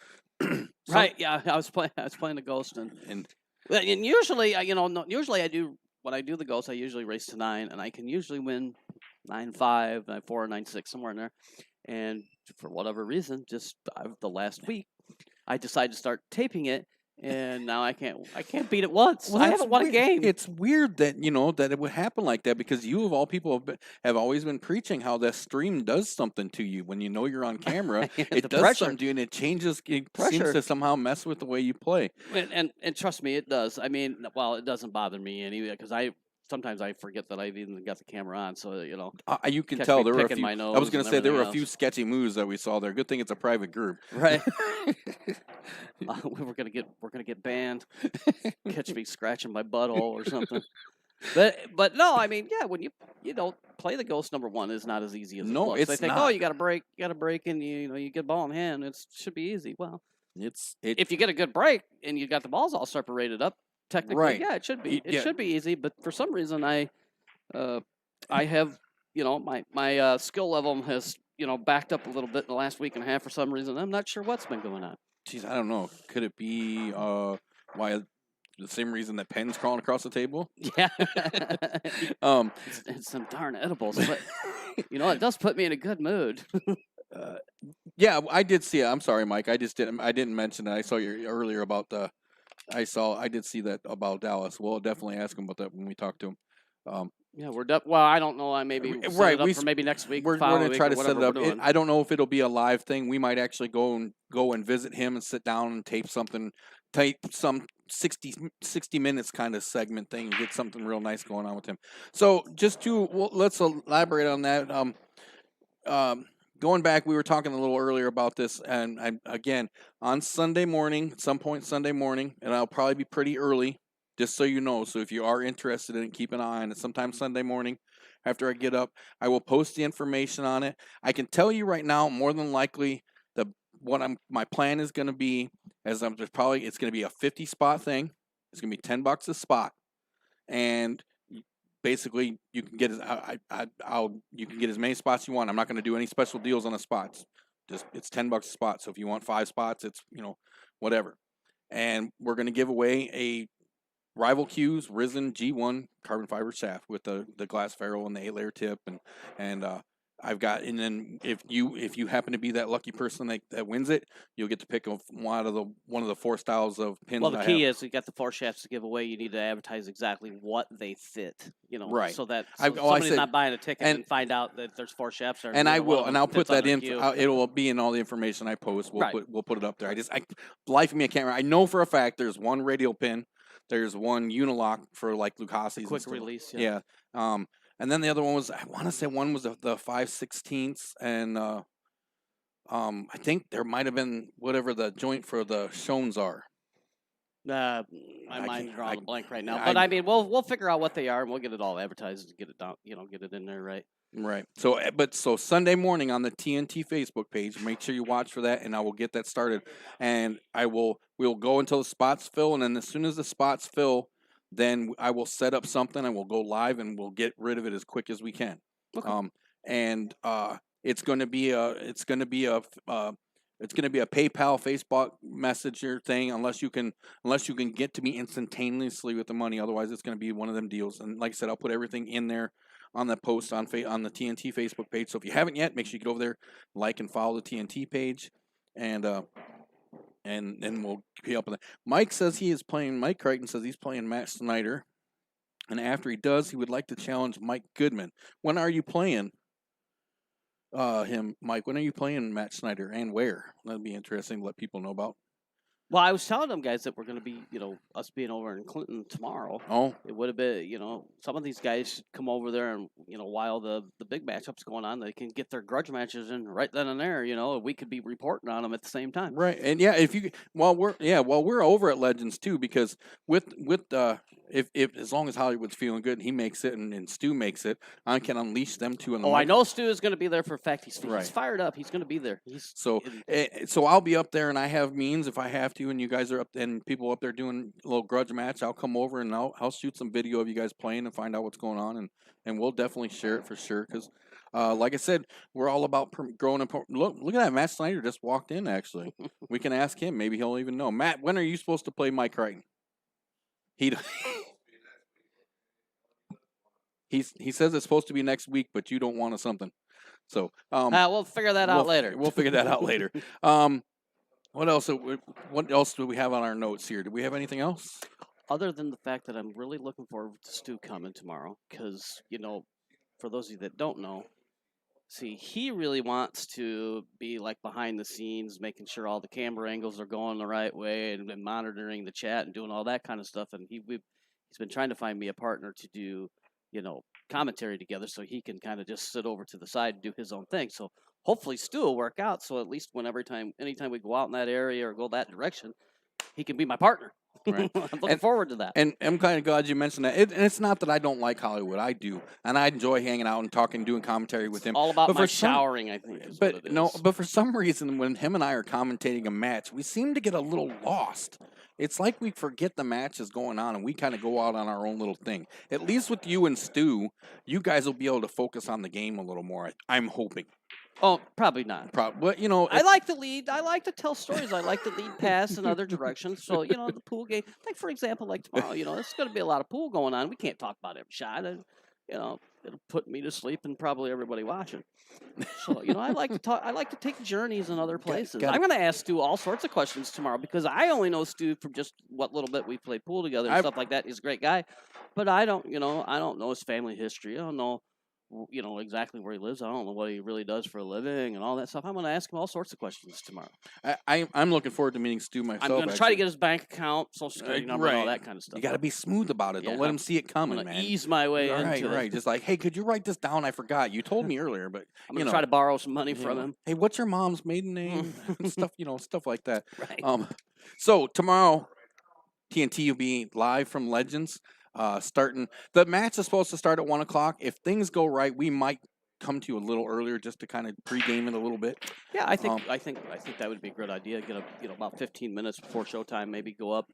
Right? Yeah, I was playing the Ghost, and usually, usually I do. When I do the Ghost, I usually race to 9, and I can usually win 9-5, 9-4, 9-6, somewhere in there. And for whatever reason, just the last week, I decided to start taping it, and now I can't beat it once. Well, I that's haven't won a weird. game. It's weird that that it would happen like that, because you of all people have always been preaching how that stream does something to you when you're on camera. The It does pressure. something to you, and it changes. It Pressure. seems to somehow mess with the way you play. And trust me, it does. I mean, well, it doesn't bother me anyway, because sometimes I forget that I've even got the camera on, so You can catch tell me there were a picking few. my I was nose going to and say there were a everything few sketchy moves that we saw there. Good thing it's a private group. right. We're gonna get banned. Catch me scratching my butthole or something. But no, I mean, yeah, when you don't play the Ghost, number one is not as easy as it No, looks. it's They think, not. oh, you got to break, and you get ball in hand. It should be easy. Well, It's if you get a good break and you got the balls all separated up, technically, Right. yeah, it should be. It Yeah. should be easy. But for some reason, I have my skill level has backed up a little bit in the last week and a half for some reason. I'm not sure what's been going on. Geez, I don't know. Could it be why the same reason that pen's crawling across the table? Yeah, Um, it's some darn edibles, but it does put me in a good mood. yeah, I did see it. I'm sorry, Mike. I didn't mention it. I saw you earlier about I did see that about Dallas. We'll definitely ask him about that when we talk to him. Yeah, well, I don't know. I maybe set right, it up we for s- maybe next week. We're following going to week, try or to set whatever it up. we're doing. I don't know if it'll be a live thing. We might actually go and visit him and sit down and tape some 60 minutes kind of segment thing and get something real nice going on with him. So let's elaborate on that. Going back, we were talking a little earlier about this, and again on Sunday morning, at some point Sunday morning, and I'll probably be pretty early, just so you know. So if you are interested in it, keep an eye on it. Sometime Sunday morning, after I get up, I will post the information on it. I can tell you right now, more than likely, my plan is going to be, it's going to be a 50 spot thing. It's going to be $10 a spot, and basically you can get you can get as many spots you want. I'm not going to do any special deals on the spots. Just it's $10 a spot. So if you want 5 spots, it's whatever. And we're going to give away a Rival Q's Risen G1 carbon fiber shaft with the glass ferrule and the 8-layer tip, and I've got, and then if you happen to be that lucky person that wins it, you'll get to pick one of the 4 styles of pins. Well, the I key have. is you got the 4 shafts to give away. You need to advertise exactly what they fit, Right. so that I somebody's said- not buying a ticket and- and find out that there's 4 shafts there. And I neither one will, of and them I'll put fits on that their in. queue. It will be in all the information I post. Right. We'll put it up there. Life of me, I can't remember. I know for a fact there's one radial pin, there's one unilock for like Lucasi's. and Quick stuff. release. Yeah. And then the other one was, I want to say one was the 5/16, and I think there might have been whatever the joint for the Shones are. My I mind's can't- drawing a blank right now, I- but I mean, we'll figure out what they are and we'll get it all advertised and get it down. Get it in there right. Right. So Sunday morning on the TNT Facebook page, make sure you watch for that, and I will get that started. And we'll go until the spots fill, and then as soon as the spots fill, then I will set up something and we'll go live and we'll get rid of it as quick as we can. Okay. It's going to be a PayPal, Facebook Messenger thing, unless you can get to me instantaneously with the money. Otherwise, it's going to be one of them deals. And like I said, I'll put everything in there on that post on the TNT Facebook page. So if you haven't yet, make sure you get over there, like and follow the TNT page, and then we'll be up on that. Mike Crichton says he's playing Matt Snyder, and after he does, he would like to challenge Mike Goodman. When are you playing him, Mike? When are you playing Matt Snyder, and where? That'd be interesting to let people know about. Well, I was telling them guys that we're going to be, us being over in Clinton tomorrow. Oh, It would have been, some of these guys should come over there and, while the big matchup's going on, they can get their grudge matches in right then and there. We could be reporting on them at the same time. right. And yeah, while we're over at Legends too, because if as long as Hollywood's feeling good, he makes it, and Stu makes it, I can unleash them too. Oh, I know Stu is going to be there for a fact. He's Right. fired up. He's going to be there. So I'll be up there, and I have means if I have to, and you guys are up, and people up there doing a little grudge match. I'll come over and I'll shoot some video of you guys playing and find out what's going on, and we'll definitely share it for sure. Because, like I said, we're all about growing and look at that. Matt Snyder just walked in. Actually, we can ask him. Maybe he'll even know. Matt, when are you supposed to play Mike Crichton? He says it's supposed to be next week, but you don't want something. So we'll figure that out later. We'll figure that out later. What else? What else do we have on our notes here? Do we have anything else? Other than the fact that I'm really looking forward to Stu coming tomorrow, because for those of you that don't know, see, he really wants to be like behind the scenes, making sure all the camera angles are going the right way, and monitoring the chat and doing all that kind of stuff. And he's been trying to find me a partner to do commentary together, so he can kind of just sit over to the side and do his own thing. So hopefully Stu will work out. So at least anytime we go out in that area or go that direction, he can be my partner. Right. I'm looking forward to that. And I'm kind of glad you mentioned that. And it's not that I don't like Hollywood. I do, and I enjoy hanging out and talking, doing commentary with him. All about but my showering, I think. Is what it is. But for some reason, when him and I are commentating a match, we seem to get a little lost. It's like we forget the match is going on, and we kind of go out on our own little thing. At least with you and Stu, you guys will be able to focus on the game a little more. I'm hoping. Oh, probably not. But I like to lead. I like to tell stories. I like to lead past in other directions. So the pool game, like for example, like tomorrow, there's going to be a lot of pool going on. We can't talk about every shot, and it'll put me to sleep and probably everybody watching. So I like to talk. I like to take journeys in other places. I'm going to ask Stu all sorts of questions tomorrow because I only know Stu from just what little bit we played pool together and stuff like that. He's a great guy, but I don't know his family history. I don't know. Exactly where he lives. I don't know what he really does for a living and all that stuff. I'm going to ask him all sorts of questions tomorrow. I'm looking forward to meeting Stu myself. I'm going to try to get his bank account, social security number, and all that kind of stuff. You got to be smooth about it. Don't let him see it coming, man. Ease my way into it. Right. Just like, hey, could you write this down? I forgot. You told me earlier, but I'm going to try to borrow some money from him. Hey, what's your mom's maiden name? Stuff, stuff like that. Right. So tomorrow, TNT will be live from Legends. Starting the match is supposed to start at 1:00. If things go right, we might come to you a little earlier just to kind of pregame it a little bit. Yeah, I think that would be a good idea. Get about 15 minutes before showtime. Maybe go up,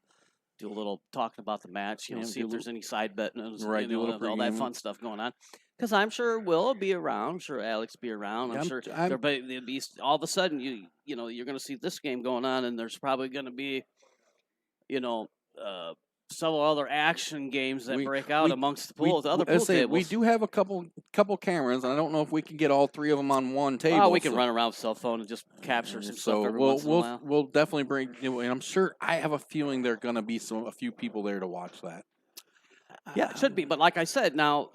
do a little talking about the match. See if there's any side betting, right? All that fun stuff going on. Because I'm sure Will will be around. I'm sure Alex will be around. I'm sure everybody will be. All of a sudden, you're going to see this game going on, and there's probably going to be, several other action games that break out amongst the pools. Other pool tables. We do have a couple cameras, and I don't know if we can get all three of them on one table. Well, we can run around with cell phone and just capture some stuff every once in a while. We'll definitely bring. And I'm sure. I have a feeling there are going to be a few people there to watch that. Yeah, it should be. But like I said, now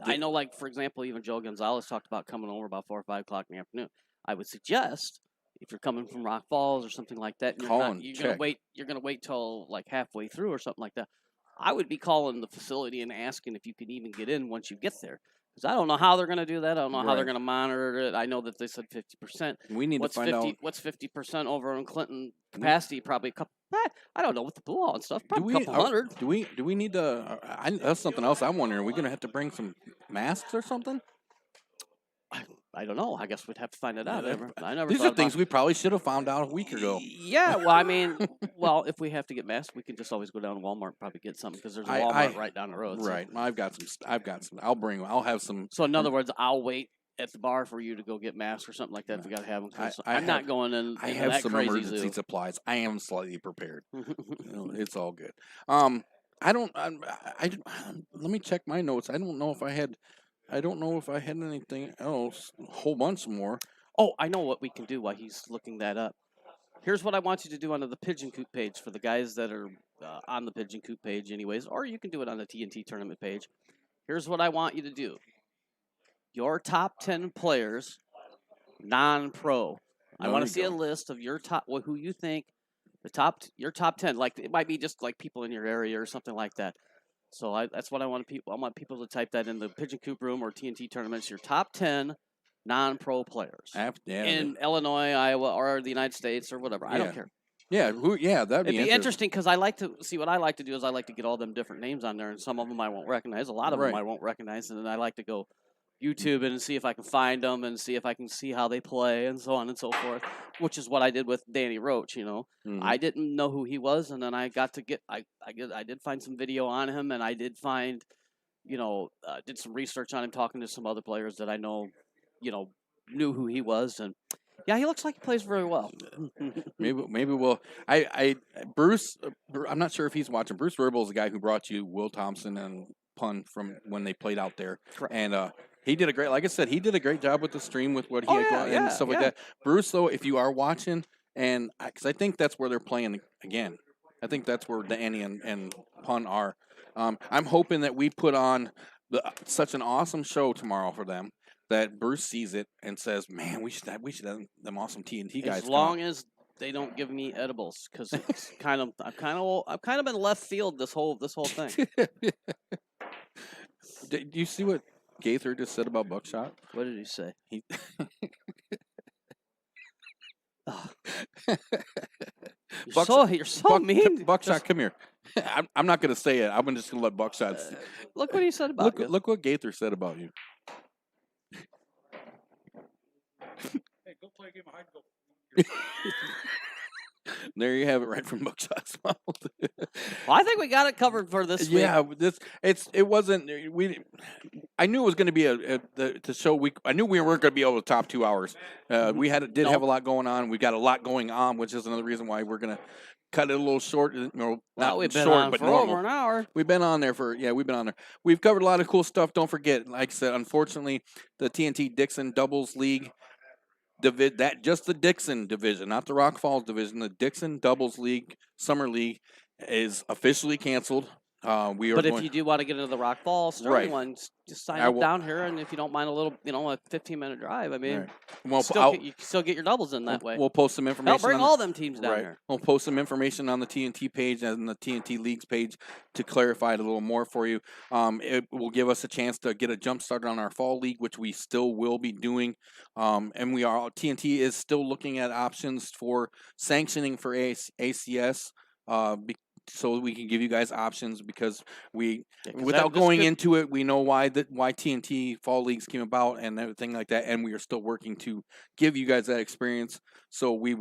I know, like for example, even Joe Gonzalez talked about coming over about 4 or 5 o'clock in the afternoon. I would suggest, if you're coming from Rock Falls or something like that, and you're gonna wait till like halfway through or something like that. I would be calling the facility and asking if you can even get in once you get there, because I don't know how they're gonna do that. I don't know how they're gonna monitor it. I know that they said 50%. We need to find out what's 50% over in Clinton capacity. Probably a couple. I don't know with the pool hall and stuff. Probably a couple hundred. Do we need to? That's something else I'm wondering. Are we gonna have to bring some masks or something? I don't know. I guess we'd have to find it out. These are things we probably should have found out a week ago. Yeah, well, I mean, if we have to get masks, we can just always go down to Walmart and probably get something because there's a Walmart right down the road. Right. So. I've got some. I'll have some. So in other words, I'll wait at the bar for you to go get masks or something like that if we got to have them. I'm not going in. I have some emergency zoo. supplies. I am slightly prepared. It's all good. Let me check my notes. I don't know if I had anything else. A whole bunch more. Oh, I know what we can do while he's looking that up. Here's what I want you to do on the Pigeon Coop page for the guys that are on the Pigeon Coop page anyways, or you can do it on the TNT tournament page. Here's what I want you to do. Your top 10 players, non-pro. I want to see a list of your top, who you think your top 10. Like it might be just like people in your area or something like that. So that's what I want people. I want people to type that in the Pigeon Coop Room or TNT tournaments. Your top 10 non-pro players in Illinois, Iowa, or the United States or whatever. I don't care. Yeah, that'd It'd be be interesting because I like to see what I like to do is I like to get all them different names on there, and some of them I won't recognize. A lot of them I won't recognize, and then I like to go YouTube and see if I can find them and see if I can see how they play and so on and so forth. Which is what I did with Danny Roach. I didn't know who he was, and then I got to get I did find some video on him, and I did find did some research on him, talking to some other players that I know, knew who he was, and yeah, he looks like he plays very well. maybe we'll. Bruce. I'm not sure if he's watching. Bruce Ribble is the guy who brought you Will Thompson and Pun from when they played out there, Correct. and he did a great. Like I said, he did a great job with the stream with what he had going and stuff like that. Bruce, though, if you are watching, and because I think that's where they're playing again. I think that's where Danny and Pun are. I'm hoping that we put on such an awesome show tomorrow for them that Bruce sees it and says, "Man, we should have them awesome TNT guys." As long as they don't give me edibles, because it's I've kind of been left field this whole thing. Do you see what Gaither just said about Buckshot? What did he say? You're so mean. Buckshot, come here. I'm not going to say it. I'm just going to let Buckshot. Look what he said about you. Look what Gaither said about you. Hey, go play a game of hide and go. There you have it, right from Buckshot's mouth. Well, I think we got it covered for this week. Yeah, it wasn't. I knew it was going to be the show week. I knew we weren't going to be able to top 2 hours. We have a lot going on. We got a lot going on, which is another reason why we're going to cut it a little short. Not we've been short, on but for normal. over an hour. We've been on there we've been on there. We've covered a lot of cool stuff. Don't forget, like I said, unfortunately, the TNT Dixon Doubles League. Just the Dixon division, not the Rock Falls division. The Dixon Doubles League Summer League is officially canceled. But if you do want to get into the Rock Falls Sterling one, just sign up down here, and if you don't mind a little, a 15-minute drive, I mean, you can still get your doubles in that way. We'll post some information. Bring all them teams down here. We'll post some information on the TNT page and the TNT Leagues page to clarify it a little more for you. It will give us a chance to get a jump started on our fall league, which we still will be doing. And TNT is still looking at options for sanctioning for ACS. So we can give you guys options because without going into it, we know why TNT fall leagues came about and everything like that, and we are still working to give you guys that experience. So we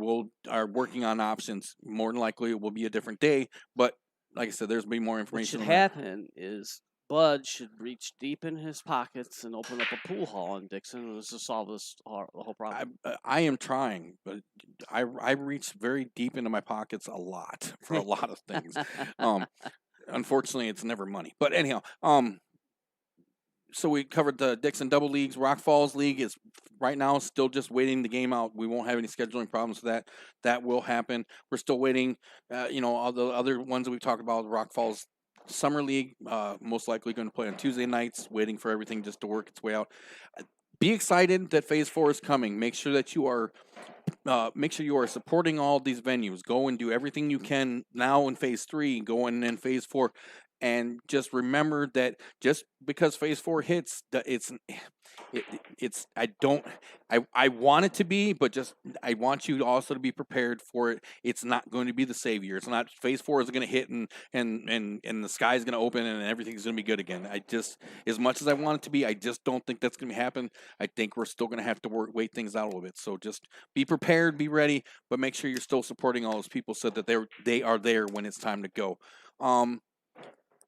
are working on options. More than likely, it will be a different day, but like I said, there's be more information. What should happen is Bud should reach deep in his pockets and open up a pool hall in Dixon to solve the whole problem. I am trying, but I reach very deep into my pockets a lot for a lot of things. Unfortunately, it's never money. But anyhow, so we covered the Dixon Double Leagues. Rock Falls League is right now still just waiting the game out. We won't have any scheduling problems with that. That will happen. We're still waiting. All the other ones that we've talked about, Rock Falls Summer League, most likely going to play on Tuesday nights, waiting for everything just to work its way out. Be excited that Phase 4 is coming. Make sure that you are supporting all these venues. Go and do everything you can now in Phase 3, go in Phase 4. And just remember that just because Phase 4 hits, I want it to be, but I want you also to be prepared for it. It's not going to be the savior. It's not Phase 4 is going to hit and the sky is going to open and everything's going to be good again. As much as I want it to be, I just don't think that's going to happen. I think we're still going to have to wait things out a little bit. So just be prepared, be ready, but make sure you're still supporting all those people so that they are there when it's time to go.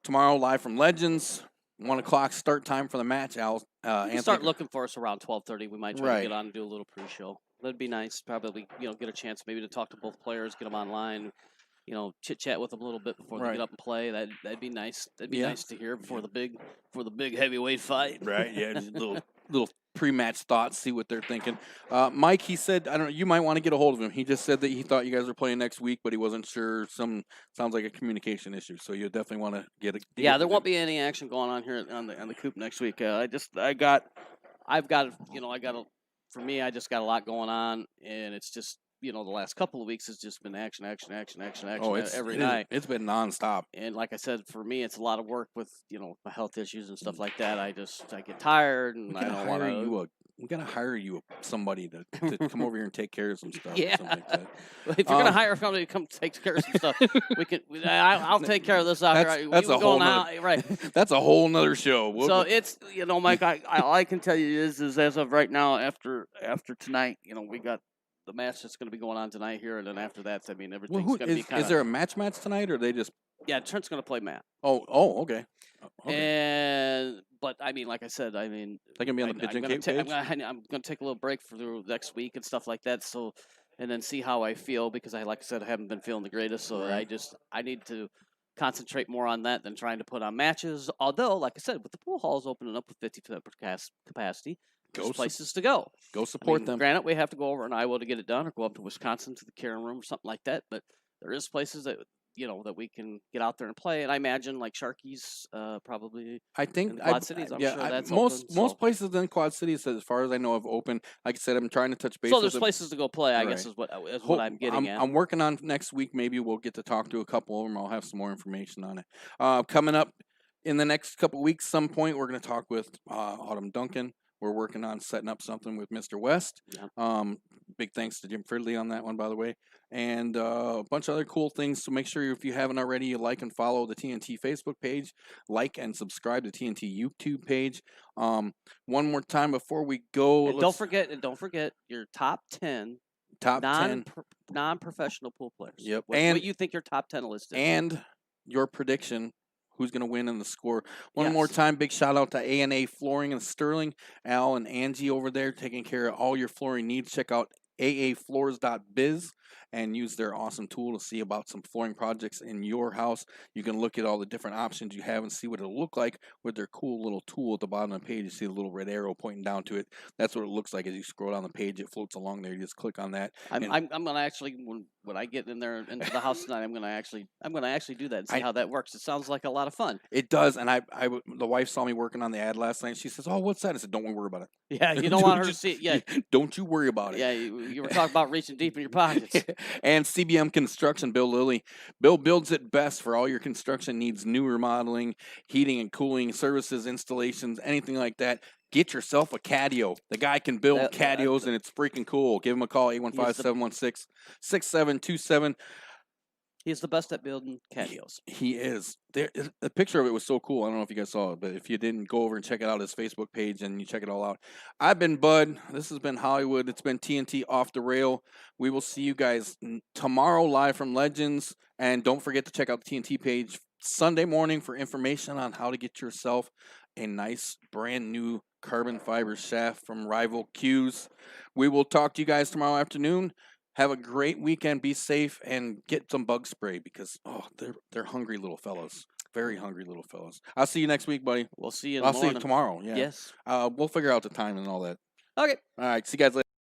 Tomorrow, live from Legends, 1 o'clock start time for the match. Start looking for us around 12:30. We might try to get on and do a little pre-show. That'd be nice. Probably, get a chance maybe to talk to both players, get them online, chit chat with them a little bit before they get up and play. That'd be nice. That'd be nice to hear before the big heavyweight fight. Right. Yeah. Just little pre-match thoughts, see what they're thinking. Mike, he said, I don't know, you might want to get a hold of him. He just said that he thought you guys were playing next week, but he wasn't sure. Sounds like a communication issue. So you definitely want to get it. Yeah, there won't be any action going on here on the Coop next week. For me, I just got a lot going on, and it's just the last couple of weeks has just been action Oh, it's every it- night. It's been nonstop. And like I said, for me, it's a lot of work with my health issues and stuff like that. I get tired and We I gotta don't hire want you to. a. We gotta hire you somebody to come over here and take care of some stuff. Yeah. Or something like that. If you're gonna Um, hire somebody to come take care of some stuff, we can. I'll take care of this out That's- here. that's We a go whole now, nother- right? That's a whole nother show. So it's Mike. All I can tell you is as of right now, after tonight, we got the match that's going to be going on tonight here, and then after that, I mean, everything's well, going to be kind is there a match tonight, or they just? Yeah, Trent's going to play Matt. Oh, okay. But I mean, like I said, I mean, They can be on the Pigeon Cape page. I'm gonna take a little break through next week and stuff like that. So, and then see how I feel because like I said, I haven't been feeling the greatest. So Right. I need to concentrate more on that than trying to put on matches. Although, like I said, with the pool halls opening up with 50% capacity, there's Go places to go. Go support I mean, them. Granted, we have to go over in Iowa to get it done, or go up to Wisconsin to the Karen Room or something like that. But there is places that that we can get out there and play. And I imagine like Sharky's probably. I think in the Quad Cities, I'm sure that's most open, most so- places in Quad Cities, as far as I know, have open. Like I said, I'm trying to touch base. So with there's them. places to go play. I guess Right. is what I'm getting at. I'm working on next week. Maybe we'll get to talk to a couple of them. I'll have some more information on it. Coming up in the next couple of weeks, some point we're going to talk with Autumn Duncan. We're working on setting up something with Mr. West. Yeah. Big thanks to Jim Fridley on that one, by the way, and a bunch of other cool things. So make sure if you haven't already, you like and follow the TNT Facebook page, like and subscribe to TNT YouTube page. One more time before we go, And don't forget your top 10 top 10 non-professional pool players. Yep. What And- you think your top 10 list is? and your prediction. Who's going to win in the score? One more Yes. time, big shout out to A&A Flooring and Sterling, Al and Angie over there taking care of all your flooring needs. Check out aafloors.biz and use their awesome tool to see about some flooring projects in your house. You can look at all the different options you have and see what it'll look like with their cool little tool at the bottom of the page. You see the little red arrow pointing down to it. That's what it looks like as you scroll down the page. It floats along there. You just click on that. I'm and- gonna actually when I get in there into the house tonight, I'm gonna actually do that and see how that works. It sounds like a lot of fun. It does, and the wife saw me working on the ad last night. She says, "Oh, what's that?" I said, "Don't worry about it. Yeah, you don't want her to see it. Yeah, Don't you worry about it." yeah. You were talking about reaching deep in your pockets. And CBM Construction, Bill Lilly. Bill builds it best for all your construction needs, new remodeling, heating and cooling, services, installations, anything like that. Get yourself a catio. The guy can build catios, and it's freaking cool. Give him a call, 815-716-6727. He's the best at building catios. He is. The picture of it was so cool. I don't know if you guys saw it, but if you didn't, go over and check it out, his Facebook page, and you check it all out. I've been Bud. This has been Hollywood. It's been TNT Off the Rail. We will see you guys tomorrow live from Legends. And don't forget to check out the TNT page Sunday morning for information on how to get yourself a nice brand new carbon fiber shaft from Rival Q's. We will talk to you guys tomorrow afternoon. Have a great weekend. Be safe and get some bug spray because they're hungry little fellows. Very hungry little fellows. I'll see you next week, buddy. We'll see you in I'll the see you morning. tomorrow. Yeah. Yes. We'll figure out the time and all that. Okay. All right. See you guys later.